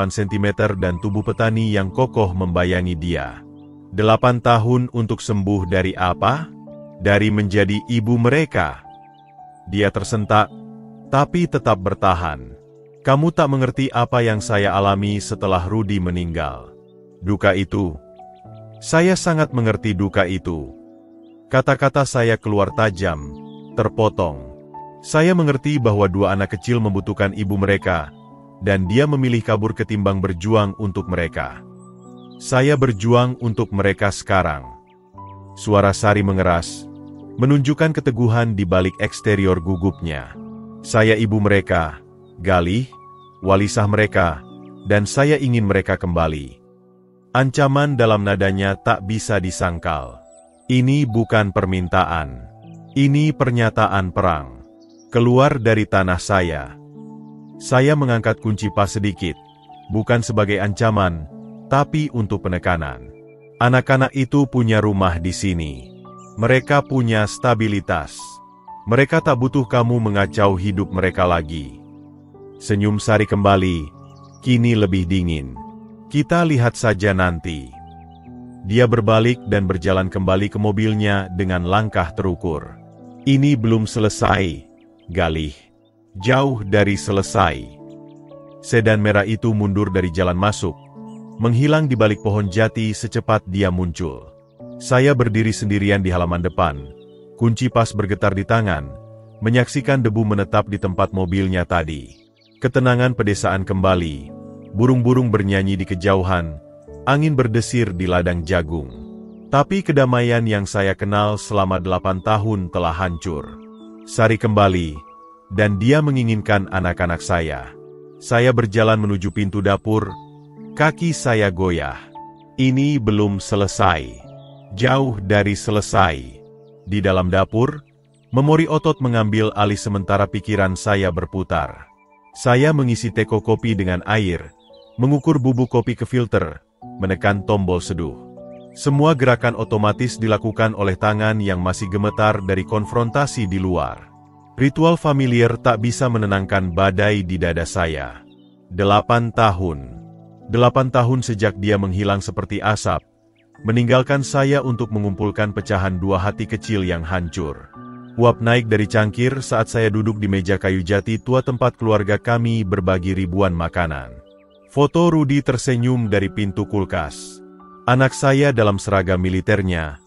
cm dan tubuh petani yang kokoh membayangi dia. 8 tahun untuk sembuh dari apa? Dari menjadi ibu mereka. Dia tersentak, tapi tetap bertahan. Kamu tak mengerti apa yang saya alami setelah Rudi meninggal. Duka itu. Saya sangat mengerti duka itu. Kata-kata saya keluar tajam, terpotong. Saya mengerti bahwa 2 anak kecil membutuhkan ibu mereka, dan dia memilih kabur ketimbang berjuang untuk mereka. Saya berjuang untuk mereka sekarang. Suara Sari mengeras, menunjukkan keteguhan di balik eksterior gugupnya. Saya ibu mereka, Galih, walisah mereka, dan saya ingin mereka kembali. Ancaman dalam nadanya tak bisa disangkal. Ini bukan permintaan. Ini pernyataan perang. Keluar dari tanah saya. Saya mengangkat kunci pas sedikit, bukan sebagai ancaman, tapi untuk penekanan. Anak-anak itu punya rumah di sini. Mereka punya stabilitas. Mereka tak butuh kamu mengacau hidup mereka lagi. Senyum Sari kembali, kini lebih dingin. Kita lihat saja nanti. Dia berbalik dan berjalan kembali ke mobilnya dengan langkah terukur. Ini belum selesai, Galih. Jauh dari selesai. Sedan merah itu mundur dari jalan masuk, menghilang di balik pohon jati secepat dia muncul. Saya berdiri sendirian di halaman depan, kunci pas bergetar di tangan, menyaksikan debu menetap di tempat mobilnya tadi. Ketenangan pedesaan kembali, burung-burung bernyanyi di kejauhan, angin berdesir di ladang jagung. Tapi kedamaian yang saya kenal selama 8 tahun telah hancur. Sari kembali, dan dia menginginkan anak-anak saya. Saya berjalan menuju pintu dapur, kaki saya goyah. Ini belum selesai. Jauh dari selesai. Di dalam dapur, memori otot mengambil alih sementara pikiran saya berputar. Saya mengisi teko kopi dengan air, mengukur bubuk kopi ke filter, menekan tombol seduh. Semua gerakan otomatis dilakukan oleh tangan yang masih gemetar dari konfrontasi di luar. Ritual familiar tak bisa menenangkan badai di dada saya. 8 tahun. 8 tahun sejak dia menghilang seperti asap, meninggalkan saya untuk mengumpulkan pecahan 2 hati kecil yang hancur. Uap naik dari cangkir saat saya duduk di meja kayu jati tua tempat keluarga kami berbagi ribuan makanan. Foto Rudy tersenyum dari pintu kulkas. Anak saya dalam seragam militernya,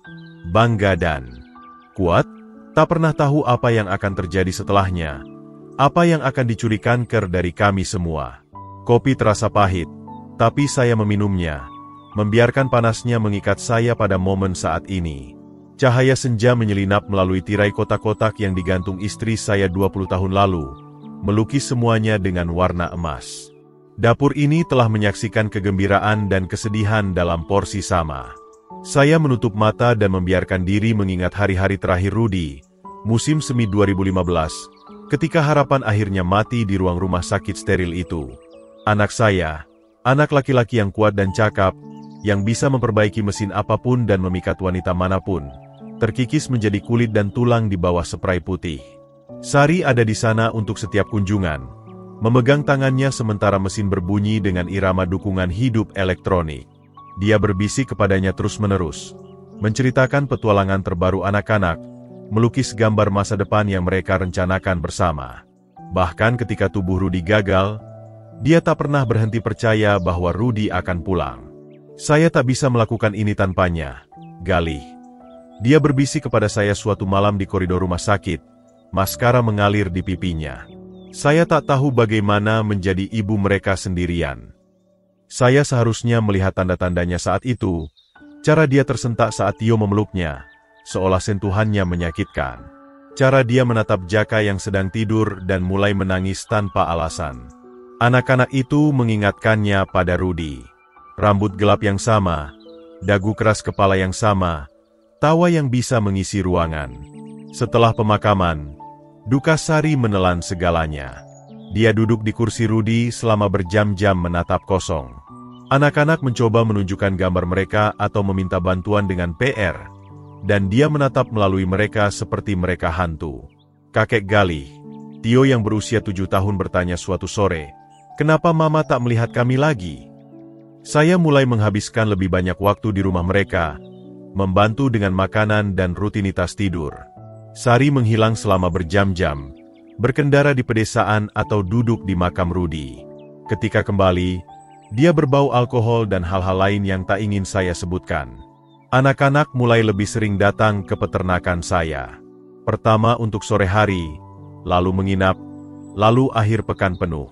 bangga dan kuat, tak pernah tahu apa yang akan terjadi setelahnya, apa yang akan dicuri kanker dari kami semua. Kopi terasa pahit, tapi saya meminumnya, membiarkan panasnya mengikat saya pada momen saat ini. Cahaya senja menyelinap melalui tirai kotak-kotak yang digantung istri saya 20 tahun lalu, melukis semuanya dengan warna emas. Dapur ini telah menyaksikan kegembiraan dan kesedihan dalam porsi sama. Saya menutup mata dan membiarkan diri mengingat hari-hari terakhir Rudy, musim semi 2015, ketika harapan akhirnya mati di ruang rumah sakit steril itu. Anak saya, anak laki-laki yang kuat dan cakap, yang bisa memperbaiki mesin apapun dan memikat wanita manapun, terkikis menjadi kulit dan tulang di bawah spray putih. Sari ada di sana untuk setiap kunjungan, memegang tangannya sementara mesin berbunyi dengan irama dukungan hidup elektronik. Dia berbisik kepadanya terus-menerus, menceritakan petualangan terbaru anak-anak, melukis gambar masa depan yang mereka rencanakan bersama. Bahkan ketika tubuh Rudy gagal, dia tak pernah berhenti percaya bahwa Rudy akan pulang. Saya tak bisa melakukan ini tanpanya, Galih. Dia berbisik kepada saya suatu malam di koridor rumah sakit, maskara mengalir di pipinya. Saya tak tahu bagaimana menjadi ibu mereka sendirian. Saya seharusnya melihat tanda-tandanya saat itu, cara dia tersentak saat Tio memeluknya, seolah sentuhannya menyakitkan. Cara dia menatap Jaka yang sedang tidur dan mulai menangis tanpa alasan. Anak-anak itu mengingatkannya pada Rudy. Rambut gelap yang sama, dagu keras kepala yang sama, tawa yang bisa mengisi ruangan. Setelah pemakaman, duka Sari menelan segalanya. Dia duduk di kursi Rudy selama berjam-jam menatap kosong. Anak-anak mencoba menunjukkan gambar mereka atau meminta bantuan dengan PR, dan dia menatap melalui mereka seperti mereka hantu. Kakek Galih, Tio yang berusia 7 tahun bertanya suatu sore, "Kenapa Mama tak melihat kami lagi?" Saya mulai menghabiskan lebih banyak waktu di rumah mereka, membantu dengan makanan dan rutinitas tidur. Sari menghilang selama berjam-jam, berkendara di pedesaan atau duduk di makam Rudy. Ketika kembali, dia berbau alkohol dan hal-hal lain yang tak ingin saya sebutkan. Anak-anak mulai lebih sering datang ke peternakan saya. Pertama untuk sore hari, lalu menginap, lalu akhir pekan penuh.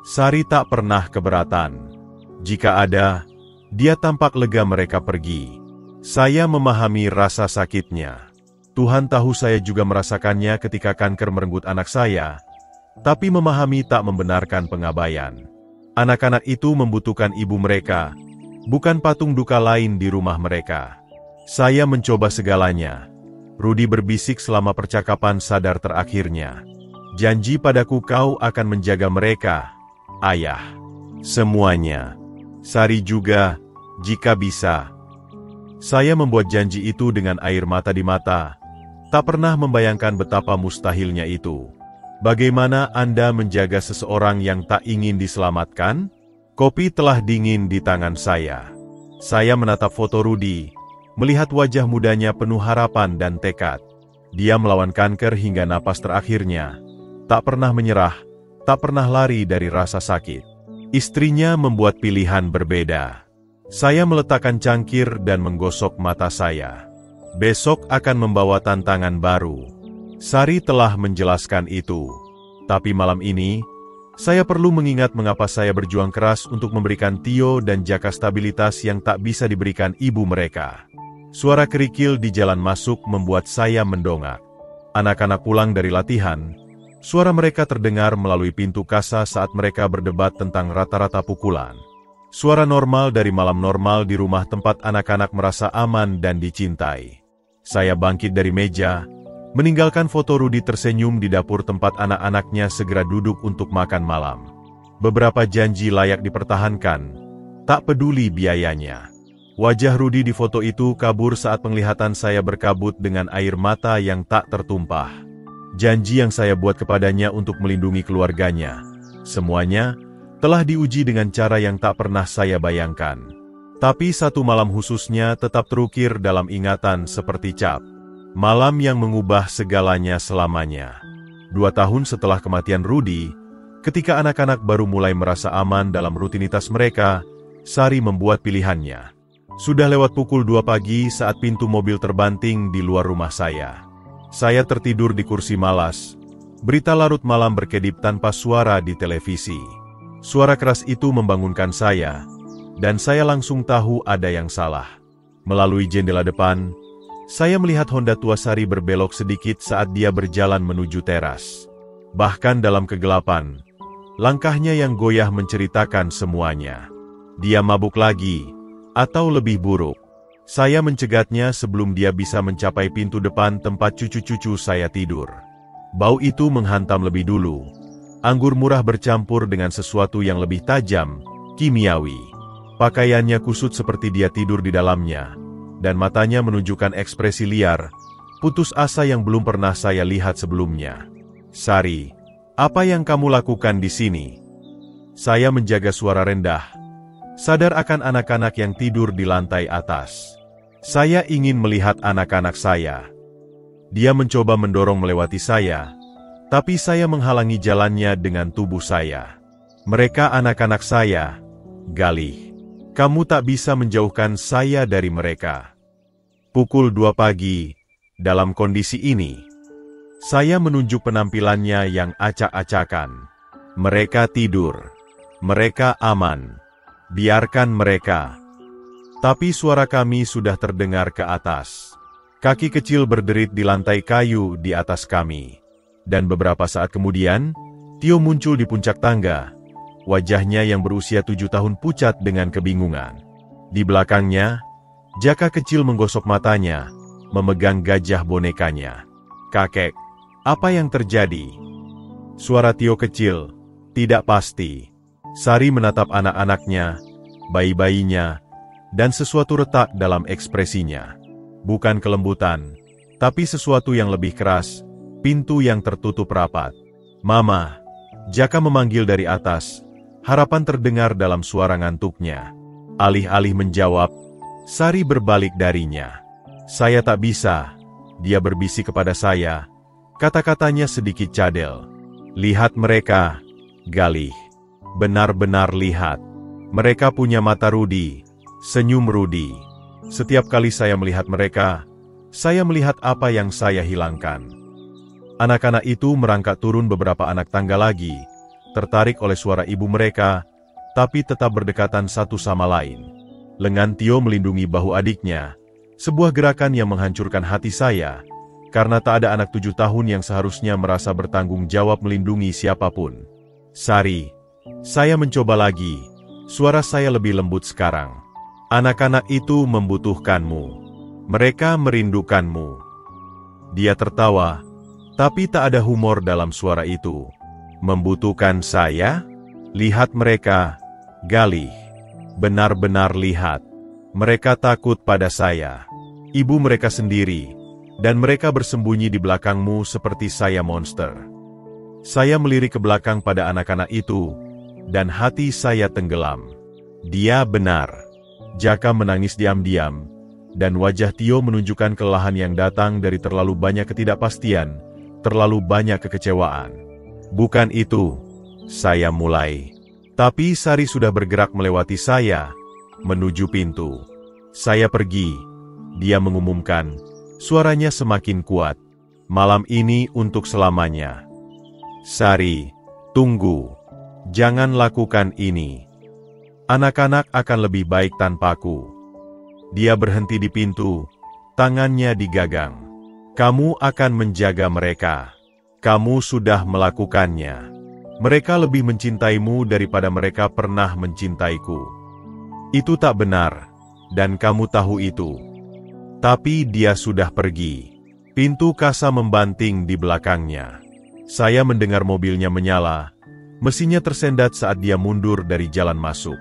Sari tak pernah keberatan. Jika ada, dia tampak lega mereka pergi. Saya memahami rasa sakitnya. Tuhan tahu saya juga merasakannya ketika kanker merenggut anak saya, tapi memahami tak membenarkan pengabaian. Anak-anak itu membutuhkan ibu mereka, bukan patung duka lain di rumah mereka. Saya mencoba segalanya. Rudy berbisik selama percakapan sadar terakhirnya. Janji padaku kau akan menjaga mereka, Ayah. Semuanya. Sari juga, jika bisa. Saya membuat janji itu dengan air mata di mata. Tak pernah membayangkan betapa mustahilnya itu. Bagaimana Anda menjaga seseorang yang tak ingin diselamatkan? Kopi telah dingin di tangan saya. Saya menatap foto Rudy, melihat wajah mudanya penuh harapan dan tekad. Dia melawan kanker hingga napas terakhirnya. Tak pernah menyerah, tak pernah lari dari rasa sakit. Istrinya membuat pilihan berbeda. Saya meletakkan cangkir dan menggosok mata saya. Besok akan membawa tantangan baru. Sari telah menjelaskan itu. Tapi malam ini, saya perlu mengingat mengapa saya berjuang keras untuk memberikan Tio dan Jaka stabilitas yang tak bisa diberikan ibu mereka. Suara kerikil di jalan masuk membuat saya mendongak. Anak-anak pulang dari latihan. Suara mereka terdengar melalui pintu kasa saat mereka berdebat tentang rata-rata pukulan. Suara normal dari malam normal di rumah tempat anak-anak merasa aman dan dicintai. Saya bangkit dari meja, meninggalkan foto Rudi tersenyum di dapur tempat anak-anaknya segera duduk untuk makan malam. Beberapa janji layak dipertahankan, tak peduli biayanya. Wajah Rudi di foto itu kabur saat penglihatan saya berkabut dengan air mata yang tak tertumpah. Janji yang saya buat kepadanya untuk melindungi keluarganya. Semuanya telah diuji dengan cara yang tak pernah saya bayangkan. Tapi satu malam khususnya tetap terukir dalam ingatan seperti cap. Malam yang mengubah segalanya selamanya. 2 tahun setelah kematian Rudi, ketika anak-anak baru mulai merasa aman dalam rutinitas mereka, Sari membuat pilihannya. Sudah lewat pukul 2 pagi saat pintu mobil terbanting di luar rumah saya. Saya tertidur di kursi malas. Berita larut malam berkedip tanpa suara di televisi. Suara keras itu membangunkan saya, dan saya langsung tahu ada yang salah. Melalui jendela depan, saya melihat Honda tua Sari berbelok sedikit saat dia berjalan menuju teras. Bahkan dalam kegelapan, langkahnya yang goyah menceritakan semuanya. Dia mabuk lagi, atau lebih buruk. Saya mencegatnya sebelum dia bisa mencapai pintu depan tempat cucu-cucu saya tidur. Bau itu menghantam lebih dulu. Anggur murah bercampur dengan sesuatu yang lebih tajam, kimiawi. Pakaiannya kusut seperti dia tidur di dalamnya, dan matanya menunjukkan ekspresi liar, putus asa yang belum pernah saya lihat sebelumnya. Sari, apa yang kamu lakukan di sini? Saya menjaga suara rendah, sadar akan anak-anak yang tidur di lantai atas. Saya ingin melihat anak-anak saya. Dia mencoba mendorong melewati saya, tapi saya menghalangi jalannya dengan tubuh saya. Mereka anak-anak saya, Galih. Kamu tak bisa menjauhkan saya dari mereka. Pukul 2 pagi, dalam kondisi ini, saya menunjuk penampilannya yang acak-acakan. Mereka tidur. Mereka aman. Biarkan mereka. Tapi suara kami sudah terdengar ke atas. Kaki kecil berderit di lantai kayu di atas kami. Dan beberapa saat kemudian, Tio muncul di puncak tangga. Wajahnya yang berusia 7 tahun pucat dengan kebingungan. Di belakangnya, Jaka kecil menggosok matanya, memegang gajah bonekanya. Kakek, apa yang terjadi? Suara Tio kecil, tidak pasti. Sari menatap anak-anaknya, bayi-bayinya, dan sesuatu retak dalam ekspresinya. Bukan kelembutan, tapi sesuatu yang lebih keras, pintu yang tertutup rapat. Mama, Jaka memanggil dari atas, harapan terdengar dalam suara ngantuknya. Alih-alih menjawab, Sari berbalik darinya. Saya tak bisa, dia berbisik kepada saya, kata-katanya sedikit cadel. Lihat mereka, Galih. Benar-benar lihat. Mereka punya mata Rudi. Senyum Rudi. Setiap kali saya melihat mereka, saya melihat apa yang saya hilangkan. Anak-anak itu merangkak turun beberapa anak tangga lagi, tertarik oleh suara ibu mereka, tapi tetap berdekatan satu sama lain. Lengan Tio melindungi bahu adiknya, sebuah gerakan yang menghancurkan hati saya, karena tak ada anak 7 tahun yang seharusnya merasa bertanggung jawab melindungi siapapun. Sari, saya mencoba lagi, suara saya lebih lembut sekarang. Anak-anak itu membutuhkanmu. Mereka merindukanmu. Dia tertawa, tapi tak ada humor dalam suara itu. Membutuhkan saya? Lihat mereka, Galih. Benar-benar lihat. Mereka takut pada saya. Ibu mereka sendiri, dan mereka bersembunyi di belakangmu seperti saya monster. Saya melirik ke belakang pada anak-anak itu, dan hati saya tenggelam. Dia benar. Jaka menangis diam-diam, Dan wajah Tio menunjukkan kelelahan yang datang dari terlalu banyak ketidakpastian, terlalu banyak kekecewaan. Bukan itu, saya mulai. Tapi Sari sudah bergerak melewati saya, menuju pintu. Saya pergi, dia mengumumkan, suaranya semakin kuat. Malam ini untuk selamanya. Sari, tunggu. Jangan lakukan ini. Anak-anak akan lebih baik tanpaku. Dia berhenti di pintu, tangannya digagang. Kamu akan menjaga mereka. Kamu sudah melakukannya. Mereka lebih mencintaimu daripada mereka pernah mencintaiku. Itu tak benar, dan kamu tahu itu. Tapi dia sudah pergi. Pintu kasa membanting di belakangnya. Saya mendengar mobilnya menyala. Mesinnya tersendat saat dia mundur dari jalan masuk.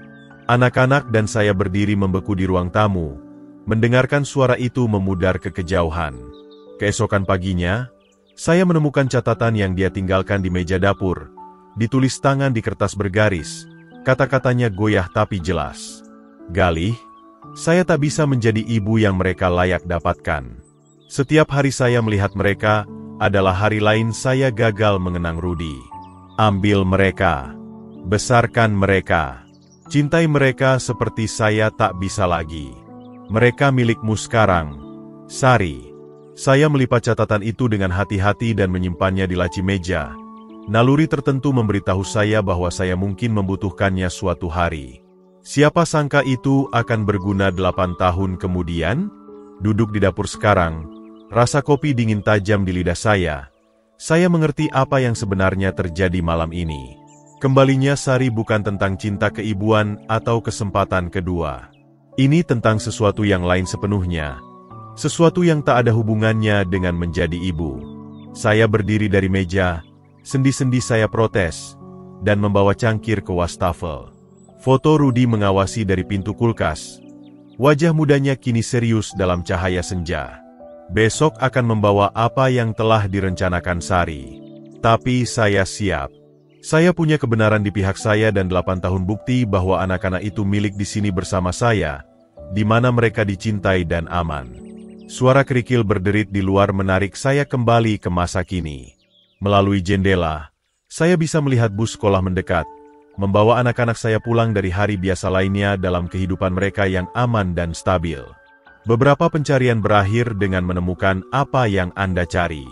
Anak-anak dan saya berdiri membeku di ruang tamu, mendengarkan suara itu memudar ke kejauhan. Keesokan paginya, saya menemukan catatan yang dia tinggalkan di meja dapur, ditulis tangan di kertas bergaris, kata-katanya goyah tapi jelas. Galih, saya tak bisa menjadi ibu yang mereka layak dapatkan. Setiap hari saya melihat mereka, adalah hari lain saya gagal mengenang Rudi. Ambil mereka, besarkan mereka, cintai mereka seperti saya tak bisa lagi. Mereka milikmu sekarang, Sari. Saya melipat catatan itu dengan hati-hati dan menyimpannya di laci meja. Naluri tertentu memberitahu saya bahwa saya mungkin membutuhkannya suatu hari. Siapa sangka itu akan berguna 8 tahun kemudian? Duduk di dapur sekarang, rasa kopi dingin tajam di lidah saya. Saya mengerti apa yang sebenarnya terjadi malam ini. Kembalinya Sari bukan tentang cinta keibuan atau kesempatan kedua. Ini tentang sesuatu yang lain sepenuhnya. Sesuatu yang tak ada hubungannya dengan menjadi ibu. Saya berdiri dari meja, sendi-sendi saya protes, dan membawa cangkir ke wastafel. Foto Rudi mengawasi dari pintu kulkas. Wajah mudanya kini serius dalam cahaya senja. Besok akan membawa apa yang telah direncanakan Sari. Tapi saya siap. Saya punya kebenaran di pihak saya dan 8 tahun bukti bahwa anak-anak itu milik di sini bersama saya, di mana mereka dicintai dan aman. Suara kerikil berderit di luar menarik saya kembali ke masa kini. Melalui jendela, saya bisa melihat bus sekolah mendekat, membawa anak-anak saya pulang dari hari biasa lainnya dalam kehidupan mereka yang aman dan stabil. Beberapa pencarian berakhir dengan menemukan apa yang Anda cari.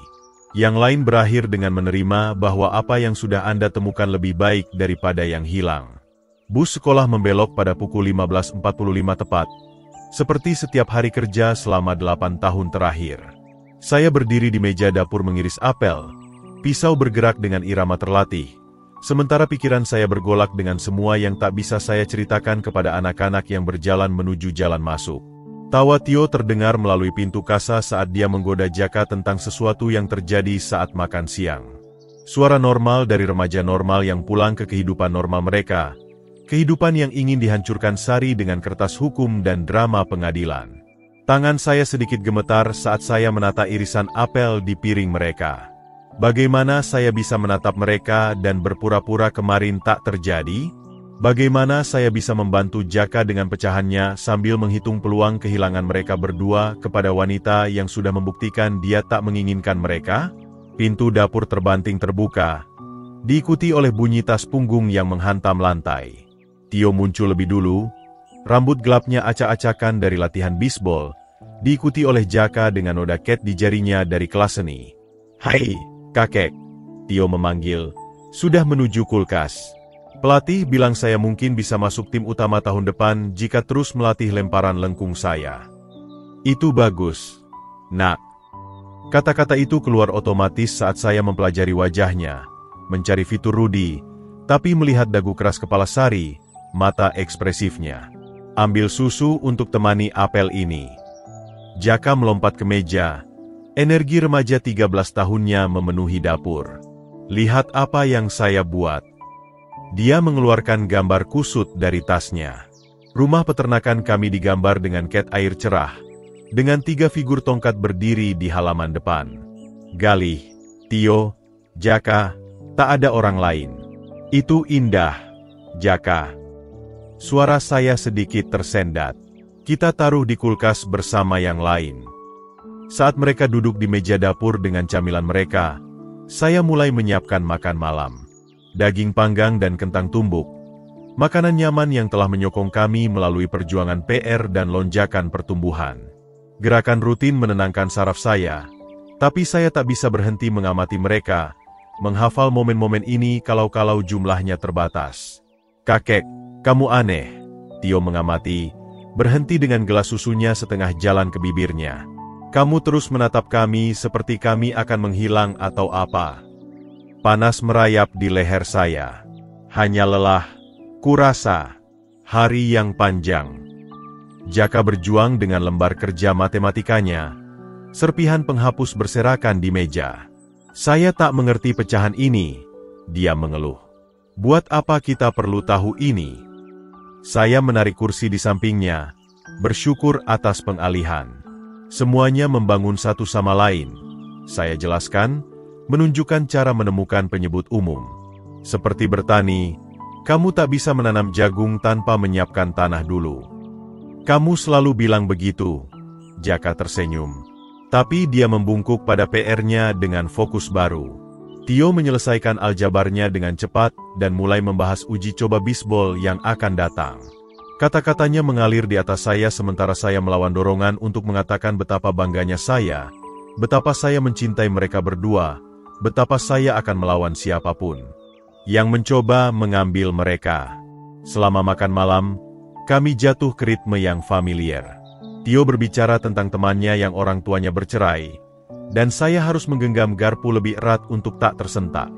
Yang lain berakhir dengan menerima bahwa apa yang sudah Anda temukan lebih baik daripada yang hilang. Bus sekolah membelok pada pukul 15.45 tepat. Seperti setiap hari kerja selama 8 tahun terakhir. Saya berdiri di meja dapur mengiris apel. Pisau bergerak dengan irama terlatih. Sementara pikiran saya bergolak dengan semua yang tak bisa saya ceritakan kepada anak-anak yang berjalan menuju jalan masuk. Tawa Tio terdengar melalui pintu kasa saat dia menggoda Jaka tentang sesuatu yang terjadi saat makan siang. Suara normal dari remaja normal yang pulang ke kehidupan normal mereka. Kehidupan yang ingin dihancurkan Sari dengan kertas hukum dan drama pengadilan. Tangan saya sedikit gemetar saat saya menata irisan apel di piring mereka. Bagaimana saya bisa menatap mereka dan berpura-pura kemarin tak terjadi? Bagaimana saya bisa membantu Jaka dengan pecahannya sambil menghitung peluang kehilangan mereka berdua kepada wanita yang sudah membuktikan dia tak menginginkan mereka? Pintu dapur terbanting terbuka, diikuti oleh bunyi tas punggung yang menghantam lantai. Tio muncul lebih dulu, rambut gelapnya acak-acakan dari latihan bisbol, diikuti oleh Jaka dengan noda cat di jarinya dari kelas seni. "Hai, kakek," Tio memanggil, "sudah menuju kulkas." Pelatih bilang saya mungkin bisa masuk tim utama tahun depan jika terus melatih lemparan lengkung saya. Itu bagus, nak. Kata-kata itu keluar otomatis saat saya mempelajari wajahnya, mencari fitur Rudi, tapi melihat dagu keras kepala Sari, mata ekspresifnya. Ambil susu untuk temani apel ini. Jaka melompat ke meja. Energi remaja 13 tahunnya memenuhi dapur. Lihat apa yang saya buat. Dia mengeluarkan gambar kusut dari tasnya. Rumah peternakan kami digambar dengan cat air cerah, dengan 3 figur tongkat berdiri di halaman depan. Galih, Tio, Jaka, tak ada orang lain. Itu indah, Jaka. Suara saya sedikit tersendat. Kita taruh di kulkas bersama yang lain. Saat mereka duduk di meja dapur dengan camilan mereka, saya mulai menyiapkan makan malam. Daging panggang dan kentang tumbuk. Makanan nyaman yang telah menyokong kami melalui perjuangan PR dan lonjakan pertumbuhan. Gerakan rutin menenangkan saraf saya, tapi saya tak bisa berhenti mengamati mereka, menghafal momen-momen ini kalau-kalau jumlahnya terbatas. "Kakek, kamu aneh," Tio mengamati, berhenti dengan gelas susunya setengah jalan ke bibirnya. "Kamu terus menatap kami seperti kami akan menghilang atau apa?" Panas merayap di leher saya. Hanya lelah, kurasa. Hari yang panjang. Jaka berjuang dengan lembar kerja matematikanya. Serpihan penghapus berserakan di meja. "Saya tak mengerti pecahan ini," dia mengeluh. "Buat apa kita perlu tahu ini?" Saya menarik kursi di sampingnya, bersyukur atas pengalihan. Semuanya membangun satu sama lain. Saya jelaskan, menunjukkan cara menemukan penyebut umum. Seperti bertani, kamu tak bisa menanam jagung tanpa menyiapkan tanah dulu. "Kamu selalu bilang begitu," Jaka tersenyum. Tapi dia membungkuk pada PR-nya dengan fokus baru. Tio menyelesaikan aljabarnya dengan cepat dan mulai membahas uji coba bisbol yang akan datang. Kata-katanya mengalir di atas saya sementara saya melawan dorongan untuk mengatakan betapa bangganya saya, betapa saya mencintai mereka berdua, betapa saya akan melawan siapapun yang mencoba mengambil mereka. Selama makan malam, kami jatuh ke ritme yang familiar. Tio berbicara tentang temannya yang orang tuanya bercerai, dan saya harus menggenggam garpu lebih erat untuk tak tersentak.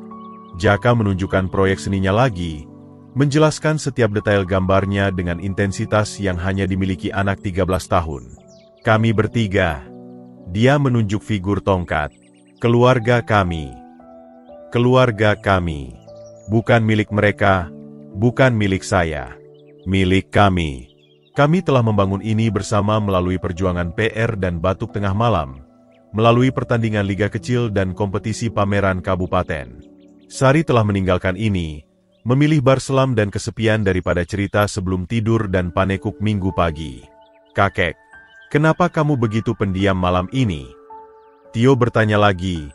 Jaka menunjukkan proyek seninya lagi, menjelaskan setiap detail gambarnya dengan intensitas yang hanya dimiliki anak 13 tahun. "Kami bertiga," dia menunjuk figur tongkat. "Keluarga kami. Keluarga kami. Bukan milik mereka, bukan milik saya. Milik kami. Kami telah membangun ini bersama melalui perjuangan PR dan batuk tengah malam, melalui pertandingan liga kecil dan kompetisi pameran kabupaten. Sari telah meninggalkan ini, memilih bar selam dan kesepian daripada cerita sebelum tidur dan panekuk minggu pagi. Kakek, kenapa kamu begitu pendiam malam ini? Tio bertanya lagi.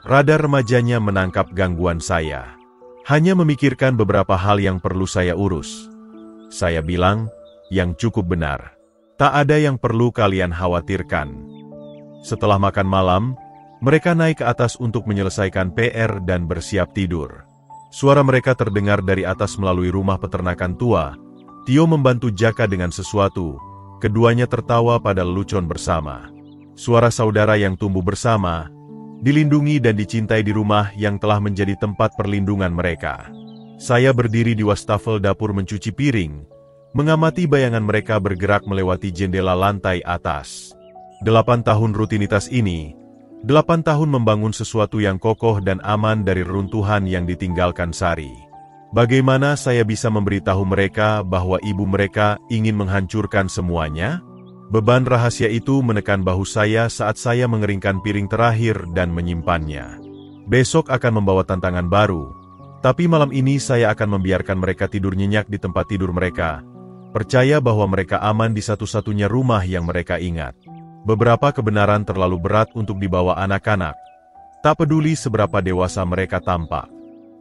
Radar remajanya menangkap gangguan saya. Hanya memikirkan beberapa hal yang perlu saya urus. Saya bilang, yang cukup benar. Tak ada yang perlu kalian khawatirkan. Setelah makan malam, mereka naik ke atas untuk menyelesaikan PR dan bersiap tidur. Suara mereka terdengar dari atas melalui rumah peternakan tua. Tio membantu Jaka dengan sesuatu. Keduanya tertawa pada lelucon bersama. Suara saudara yang tumbuh bersama, dilindungi dan dicintai di rumah yang telah menjadi tempat perlindungan mereka. Saya berdiri di wastafel dapur mencuci piring, mengamati bayangan mereka bergerak melewati jendela lantai atas. 8 tahun rutinitas ini, 8 tahun membangun sesuatu yang kokoh dan aman dari reruntuhan yang ditinggalkan Sari. Bagaimana saya bisa memberitahu mereka bahwa ibu mereka ingin menghancurkan semuanya? Beban rahasia itu menekan bahu saya saat saya mengeringkan piring terakhir dan menyimpannya. Besok akan membawa tantangan baru, tapi malam ini saya akan membiarkan mereka tidur nyenyak di tempat tidur mereka, percaya bahwa mereka aman di satu-satunya rumah yang mereka ingat. Beberapa kebenaran terlalu berat untuk dibawa anak-anak. Tak peduli seberapa dewasa mereka tampak.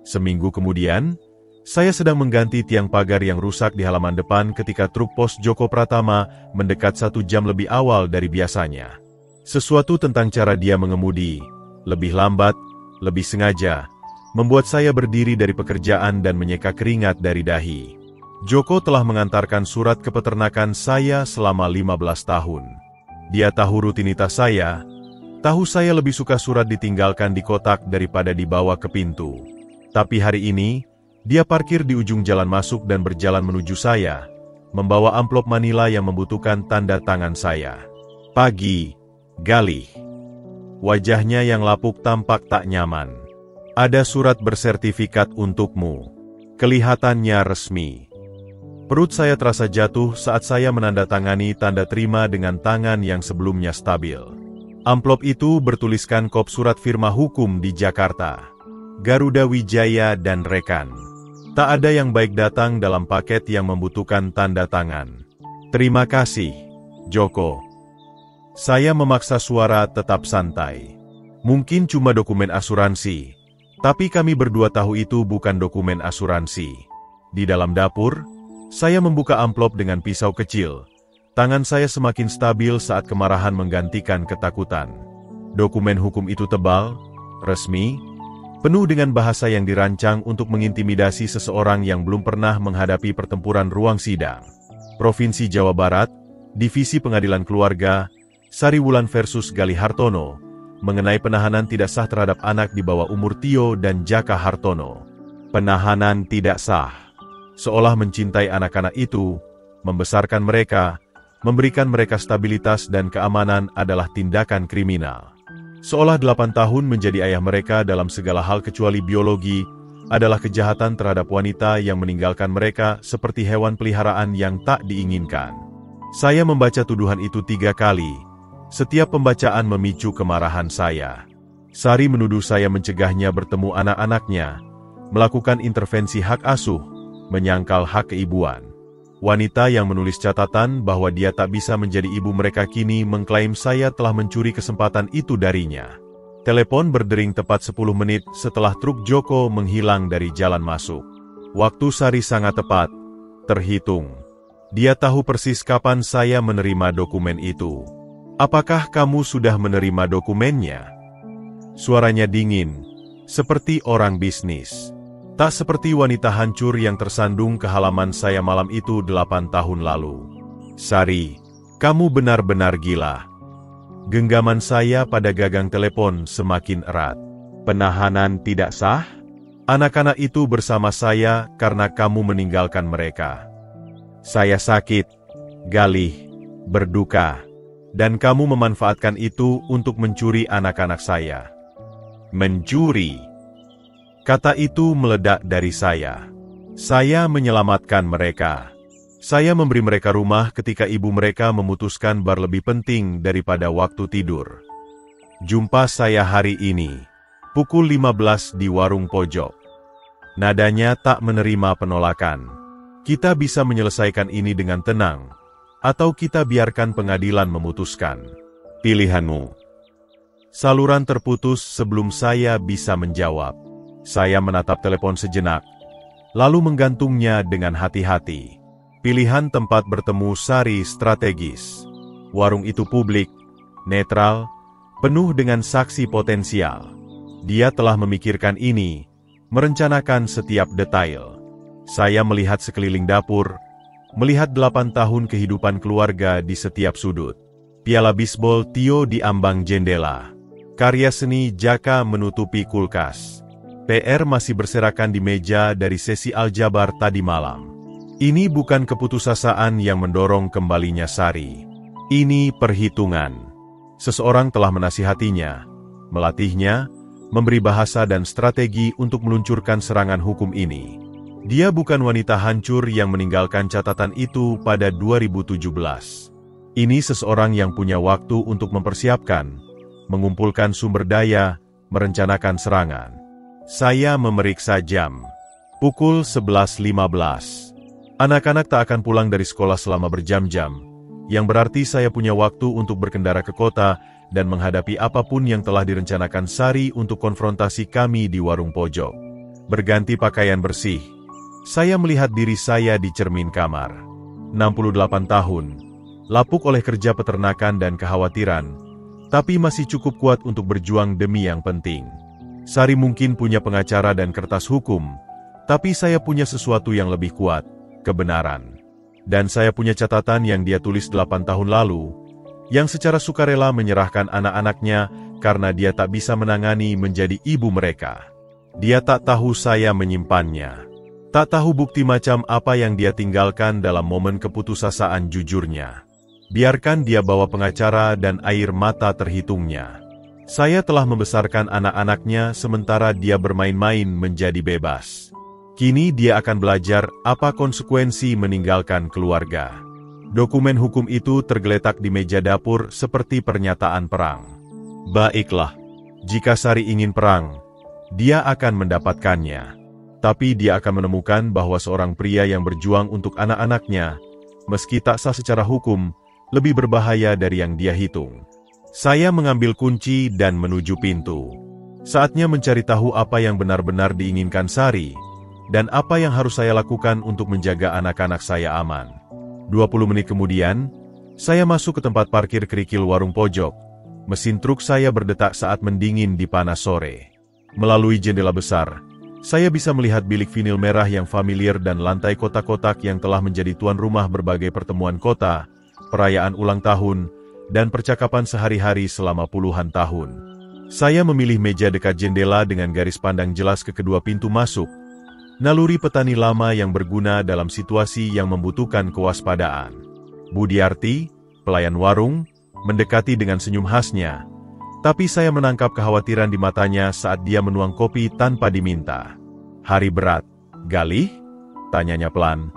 Seminggu kemudian, saya sedang mengganti tiang pagar yang rusak di halaman depan ketika truk pos Joko Pratama mendekat 1 jam lebih awal dari biasanya. Sesuatu tentang cara dia mengemudi, lebih lambat, lebih sengaja, membuat saya berdiri dari pekerjaan dan menyeka keringat dari dahi. Joko telah mengantarkan surat ke peternakan saya selama 15 tahun. Dia tahu rutinitas saya, tahu saya lebih suka surat ditinggalkan di kotak daripada dibawa ke pintu. Tapi hari ini, dia parkir di ujung jalan masuk dan berjalan menuju saya, membawa amplop manila yang membutuhkan tanda tangan saya. Pagi, Galih. Wajahnya yang lapuk tampak tak nyaman. Ada surat bersertifikat untukmu. Kelihatannya resmi. Perut saya terasa jatuh saat saya menandatangani tanda terima dengan tangan yang sebelumnya stabil. Amplop itu bertuliskan kop surat firma hukum di Jakarta. Garuda Wijaya dan rekan. Tak ada yang baik datang dalam paket yang membutuhkan tanda tangan. Terima kasih. Joko. Saya memaksa suara tetap santai. Mungkin cuma dokumen asuransi, tapi kami berdua tahu itu bukan dokumen asuransi. Di dalam dapur, saya membuka amplop dengan pisau kecil. Tangan saya semakin stabil saat kemarahan menggantikan ketakutan. Dokumen hukum itu tebal, resmi, penuh dengan bahasa yang dirancang untuk mengintimidasi seseorang yang belum pernah menghadapi pertempuran ruang sidang. Provinsi Jawa Barat, Divisi Pengadilan Keluarga, Sariwulan versus Galih Hartono, mengenai penahanan tidak sah terhadap anak di bawah umur Tio dan Jaka Hartono. Penahanan tidak sah. Seolah mencintai anak-anak itu, membesarkan mereka, memberikan mereka stabilitas dan keamanan adalah tindakan kriminal. Seolah 8 tahun menjadi ayah mereka dalam segala hal kecuali biologi, adalah kejahatan terhadap wanita yang meninggalkan mereka seperti hewan peliharaan yang tak diinginkan. Saya membaca tuduhan itu 3 kali. Setiap pembacaan memicu kemarahan saya. Sari menuduh saya mencegahnya bertemu anak-anaknya, melakukan intervensi hak asuh, menyangkal hak keibuan. Wanita yang menulis catatan bahwa dia tak bisa menjadi ibu mereka kini mengklaim saya telah mencuri kesempatan itu darinya. Telepon berdering tepat 10 menit setelah truk Joko menghilang dari jalan masuk. Waktu Sari sangat tepat, terhitung. Dia tahu persis kapan saya menerima dokumen itu. Apakah kamu sudah menerima dokumennya? Suaranya dingin, seperti orang bisnis. Tak seperti wanita hancur yang tersandung ke halaman saya malam itu 8 tahun lalu. Sari, kamu benar-benar gila. Genggaman saya pada gagang telepon semakin erat. Penahanan tidak sah? Anak-anak itu bersama saya karena kamu meninggalkan mereka. Saya sakit, Galih, berduka, dan kamu memanfaatkan itu untuk mencuri anak-anak saya. Mencuri. Kata itu meledak dari saya. Saya menyelamatkan mereka. Saya memberi mereka rumah ketika ibu mereka memutuskan bar lebih penting daripada waktu tidur. Jumpa saya hari ini, pukul 15 di warung pojok. Nadanya tak menerima penolakan. Kita bisa menyelesaikan ini dengan tenang, atau kita biarkan pengadilan memutuskan. Pilihanmu. Saluran terputus sebelum saya bisa menjawab. Saya menatap telepon sejenak, lalu menggantungnya dengan hati-hati. Pilihan tempat bertemu Sari strategis. Warung itu publik, netral, penuh dengan saksi potensial. Dia telah memikirkan ini, merencanakan setiap detail. Saya melihat sekeliling dapur, melihat 8 tahun kehidupan keluarga di setiap sudut. Piala bisbol Tio di ambang jendela. Karya seni Jaka menutupi kulkas. PR masih berserakan di meja dari sesi aljabar tadi malam. Ini bukan keputusasaan yang mendorong kembalinya Sari. Ini perhitungan. Seseorang telah menasihatinya, melatihnya, memberi bahasa dan strategi untuk meluncurkan serangan hukum ini. Dia bukan wanita hancur yang meninggalkan catatan itu pada 2017. Ini seseorang yang punya waktu untuk mempersiapkan, mengumpulkan sumber daya, merencanakan serangan. Saya memeriksa jam. Pukul 11.15. Anak-anak tak akan pulang dari sekolah selama berjam-jam, yang berarti saya punya waktu untuk berkendara ke kota dan menghadapi apapun yang telah direncanakan Sari untuk konfrontasi kami di warung pojok. Berganti pakaian bersih. Saya melihat diri saya di cermin kamar. 68 tahun. Lapuk oleh kerja peternakan dan kekhawatiran, tapi masih cukup kuat untuk berjuang demi yang penting. Sari mungkin punya pengacara dan kertas hukum, tapi saya punya sesuatu yang lebih kuat, kebenaran. Dan saya punya catatan yang dia tulis 8 tahun lalu, yang secara sukarela menyerahkan anak-anaknya karena dia tak bisa menangani menjadi ibu mereka. Dia tak tahu saya menyimpannya. Tak tahu bukti macam apa yang dia tinggalkan dalam momen keputusasaan jujurnya. Biarkan dia bawa pengacara dan air mata terhitungnya. Saya telah membesarkan anak-anaknya sementara dia bermain-main menjadi bebas. Kini dia akan belajar apa konsekuensi meninggalkan keluarga. Dokumen hukum itu tergeletak di meja dapur seperti pernyataan perang. Baiklah, jika Sari ingin perang, dia akan mendapatkannya. Tapi dia akan menemukan bahwa seorang pria yang berjuang untuk anak-anaknya, meski tak sah secara hukum, lebih berbahaya dari yang dia hitung. Saya mengambil kunci dan menuju pintu. Saatnya mencari tahu apa yang benar-benar diinginkan Sari, dan apa yang harus saya lakukan untuk menjaga anak-anak saya aman. 20 menit kemudian, saya masuk ke tempat parkir kerikil warung pojok. Mesin truk saya berdetak saat mendingin di panas sore. Melalui jendela besar, saya bisa melihat bilik vinil merah yang familiar dan lantai kotak-kotak yang telah menjadi tuan rumah berbagai pertemuan kota, perayaan ulang tahun, dan percakapan sehari-hari selama puluhan tahun. Saya memilih meja dekat jendela dengan garis pandang jelas ke kedua pintu masuk. Naluri petani lama yang berguna dalam situasi yang membutuhkan kewaspadaan. Budiarti, pelayan warung, mendekati dengan senyum khasnya, tapi saya menangkap kekhawatiran di matanya saat dia menuang kopi tanpa diminta. "Hari berat, Galih?" tanyanya pelan.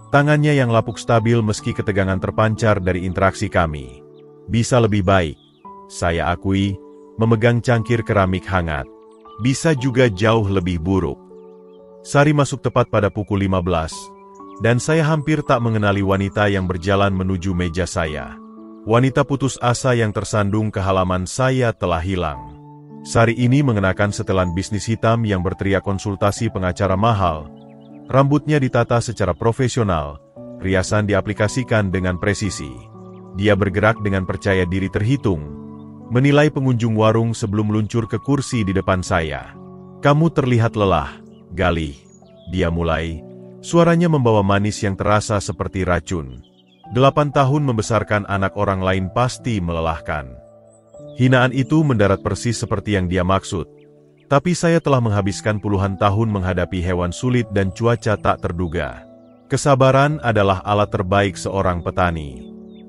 Tangannya yang lapuk stabil meski ketegangan terpancar dari interaksi kami. "Bisa lebih baik," saya akui, memegang cangkir keramik hangat. "Bisa juga jauh lebih buruk." Sari masuk tepat pada pukul 15, dan saya hampir tak mengenali wanita yang berjalan menuju meja saya. Wanita putus asa yang tersandung ke halaman saya telah hilang. Sari ini mengenakan setelan bisnis hitam yang berteriak konsultasi pengacara mahal. Rambutnya ditata secara profesional, riasan diaplikasikan dengan presisi. Dia bergerak dengan percaya diri terhitung, menilai pengunjung warung sebelum meluncur ke kursi di depan saya. "Kamu terlihat lelah, Galih," dia mulai. Suaranya membawa manis yang terasa seperti racun. 8 tahun membesarkan anak orang lain pasti melelahkan. Hinaan itu mendarat persis seperti yang dia maksud. Tapi saya telah menghabiskan puluhan tahun menghadapi hewan sulit dan cuaca tak terduga. Kesabaran adalah alat terbaik seorang petani.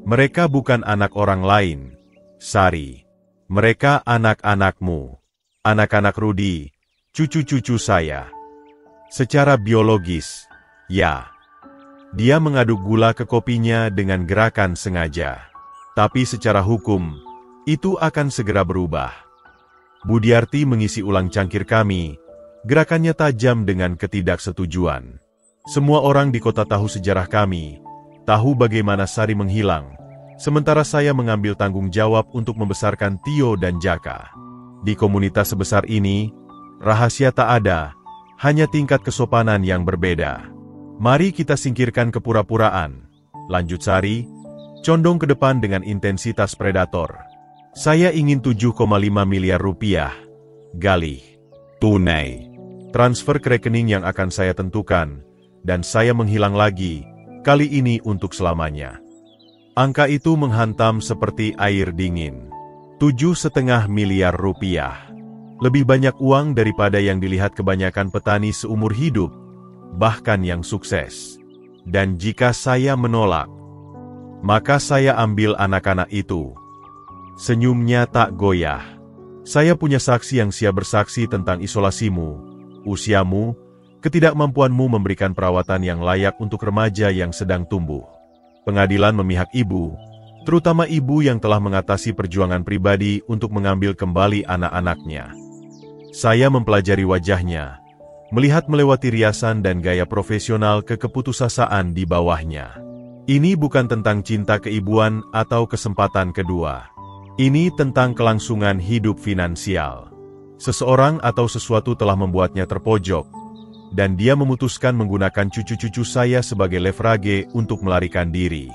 Mereka bukan anak orang lain, Sari. Mereka anak-anakmu. Anak-anak Rudi, cucu-cucu saya. Secara biologis, ya. Dia mengaduk gula ke kopinya dengan gerakan sengaja. Tapi secara hukum, itu akan segera berubah. Budiarti mengisi ulang cangkir kami, gerakannya tajam dengan ketidaksetujuan. Semua orang di kota tahu sejarah kami, tahu bagaimana Sari menghilang, sementara saya mengambil tanggung jawab untuk membesarkan Tio dan Jaka. Di komunitas sebesar ini, rahasia tak ada, hanya tingkat kesopanan yang berbeda. "Mari kita singkirkan kepura-puraan," lanjut Sari, condong ke depan dengan intensitas predator. "Saya ingin 7,5 miliar rupiah, Galih. Tunai. Transfer ke rekening yang akan saya tentukan, dan saya menghilang lagi, kali ini untuk selamanya." Angka itu menghantam seperti air dingin. 7,5 miliar rupiah. Lebih banyak uang daripada yang dilihat kebanyakan petani seumur hidup, bahkan yang sukses. Dan jika saya menolak, maka saya ambil anak-anak itu. Senyumnya tak goyah. "Saya punya saksi yang siap bersaksi tentang isolasimu, usiamu, ketidakmampuanmu memberikan perawatan yang layak untuk remaja yang sedang tumbuh." Pengadilan memihak ibu, terutama ibu yang telah mengatasi perjuangan pribadi untuk mengambil kembali anak-anaknya. Saya mempelajari wajahnya, melihat melewati riasan dan gaya profesional ke keputusasaan di bawahnya. Ini bukan tentang cinta keibuan atau kesempatan kedua. Ini tentang kelangsungan hidup finansial. Seseorang atau sesuatu telah membuatnya terpojok, dan dia memutuskan menggunakan cucu-cucu saya sebagai leverage untuk melarikan diri.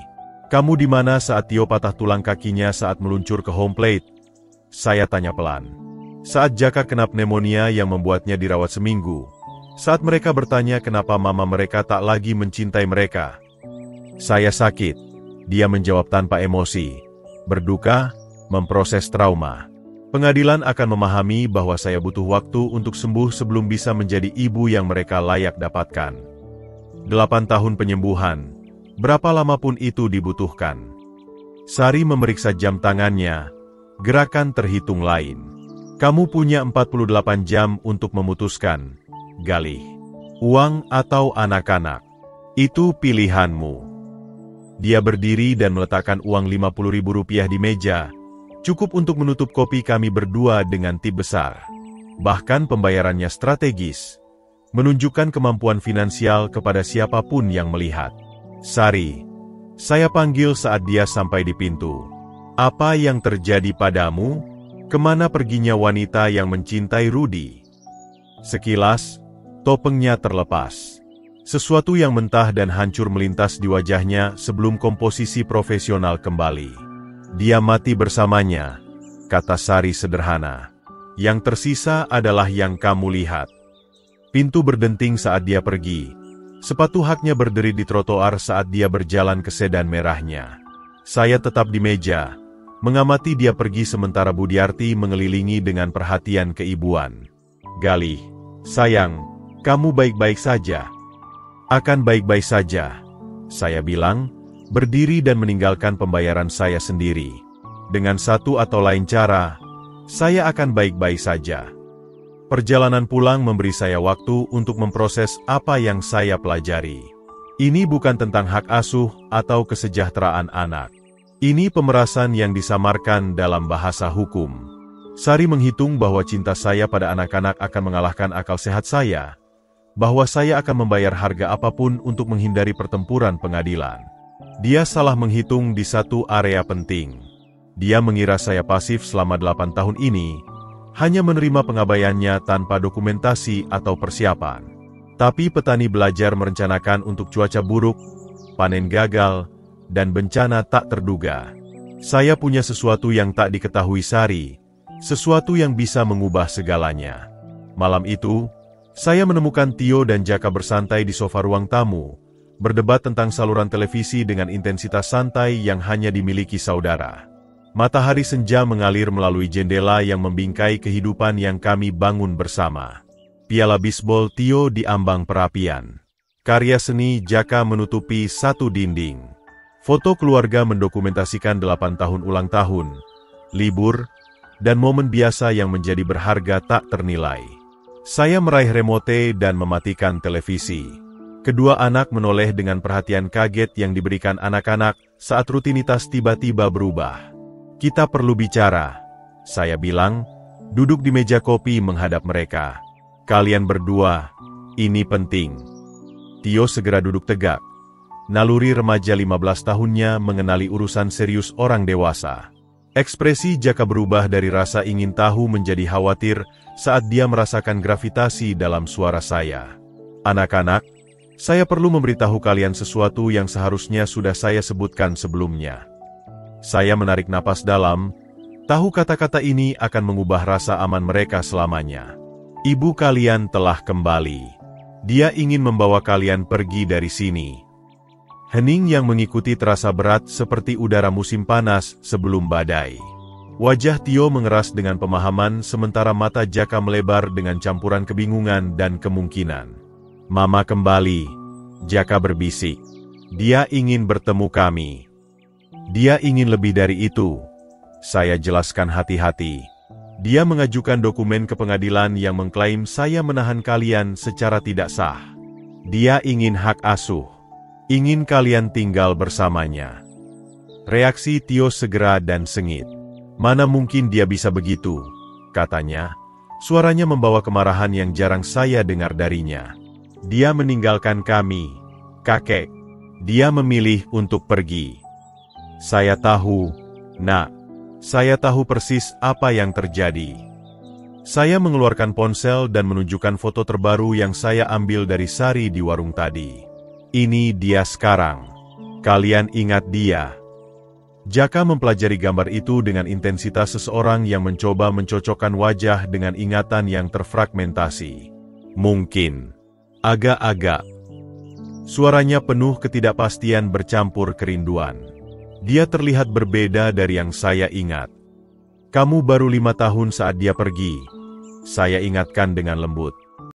"Kamu di mana saat Tio patah tulang kakinya saat meluncur ke home plate?" saya tanya pelan. "Saat Jaka kena pneumonia yang membuatnya dirawat seminggu. Saat mereka bertanya kenapa mama mereka tak lagi mencintai mereka." "Saya sakit," dia menjawab tanpa emosi. "Berduka, memproses trauma." Pengadilan akan memahami bahwa saya butuh waktu untuk sembuh sebelum bisa menjadi ibu yang mereka layak dapatkan. 8 tahun penyembuhan, berapa lama pun itu dibutuhkan. Sari memeriksa jam tangannya, gerakan terhitung lain. "Kamu punya 48 jam untuk memutuskan, Galih. Uang atau anak-anak, itu pilihanmu." Dia berdiri dan meletakkan uang Rp50.000 di meja, cukup untuk menutup kopi kami berdua dengan tip besar. Bahkan pembayarannya strategis, menunjukkan kemampuan finansial kepada siapapun yang melihat. "Sari, Saya panggil saat dia sampai di pintu. Apa yang terjadi padamu? Kemana perginya wanita yang mencintai Rudy? Sekilas, topengnya terlepas. Sesuatu yang mentah dan hancur melintas di wajahnya sebelum komposisi profesional kembali. Dia mati bersamanya, kata Sari sederhana. Yang tersisa adalah yang kamu lihat. Pintu berdenting saat dia pergi. Sepatu haknya berdiri di trotoar saat dia berjalan ke sedan merahnya. Saya tetap di meja, mengamati dia pergi sementara Budiarti mengelilingi dengan perhatian keibuan. Galih, sayang, kamu baik-baik saja. Akan baik-baik saja, saya bilang, berdiri dan meninggalkan pembayaran saya sendiri. Dengan satu atau lain cara, saya akan baik-baik saja. Perjalanan pulang memberi saya waktu untuk memproses apa yang saya pelajari. Ini bukan tentang hak asuh atau kesejahteraan anak. Ini pemerasan yang disamarkan dalam bahasa hukum. Sari menghitung bahwa cinta saya pada anak-anak akan mengalahkan akal sehat saya, bahwa saya akan membayar harga apapun untuk menghindari pertempuran pengadilan. Dia salah menghitung di satu area penting. Dia mengira saya pasif selama 8 tahun ini, hanya menerima pengabaiannya tanpa dokumentasi atau persiapan. Tapi petani belajar merencanakan untuk cuaca buruk, panen gagal, dan bencana tak terduga. Saya punya sesuatu yang tak diketahui Sari, sesuatu yang bisa mengubah segalanya. Malam itu, saya menemukan Tio dan Jaka bersantai di sofa ruang tamu, berdebat tentang saluran televisi dengan intensitas santai yang hanya dimiliki saudara. Matahari senja mengalir melalui jendela yang membingkai kehidupan yang kami bangun bersama. Piala bisbol Tio di ambang perapian. Karya seni Jaka menutupi satu dinding. Foto keluarga mendokumentasikan 8 tahun ulang tahun, libur, dan momen biasa yang menjadi berharga tak ternilai. Saya meraih remote dan mematikan televisi. Kedua anak menoleh dengan perhatian kaget yang diberikan anak-anak saat rutinitas tiba-tiba berubah. Kita perlu bicara, saya bilang, duduk di meja kopi menghadap mereka. Kalian berdua, ini penting. Tio segera duduk tegak. Naluri remaja 15 tahunnya mengenali urusan serius orang dewasa. Ekspresi Jaka berubah dari rasa ingin tahu menjadi khawatir saat dia merasakan gravitasi dalam suara saya. Anak-anak, saya perlu memberitahu kalian sesuatu yang seharusnya sudah saya sebutkan sebelumnya. Saya menarik napas dalam, tahu kata-kata ini akan mengubah rasa aman mereka selamanya. Ibu kalian telah kembali. Dia ingin membawa kalian pergi dari sini. Hening yang mengikuti terasa berat seperti udara musim panas sebelum badai. Wajah Tio mengeras dengan pemahaman sementara mata Jaka melebar dengan campuran kebingungan dan kemungkinan. Mama kembali, Jaka berbisik. Dia ingin bertemu kami. Dia ingin lebih dari itu. Saya jelaskan hati-hati. Dia mengajukan dokumen ke pengadilan yang mengklaim saya menahan kalian secara tidak sah. Dia ingin hak asuh. Ingin kalian tinggal bersamanya. Reaksi Tio segera dan sengit. Mana mungkin dia bisa begitu, katanya. Suaranya membawa kemarahan yang jarang saya dengar darinya. Dia meninggalkan kami, kakek. Dia memilih untuk pergi. Saya tahu, nak. Saya tahu persis apa yang terjadi. Saya mengeluarkan ponsel dan menunjukkan foto terbaru yang saya ambil dari Sari di warung tadi. Ini dia sekarang. Kalian ingat dia? Jaka mempelajari gambar itu dengan intensitas seseorang yang mencoba mencocokkan wajah dengan ingatan yang terfragmentasi. Mungkin. Agak-agak. Suaranya penuh ketidakpastian bercampur kerinduan. Dia terlihat berbeda dari yang saya ingat. Kamu baru 5 tahun saat dia pergi. Saya ingatkan dengan lembut.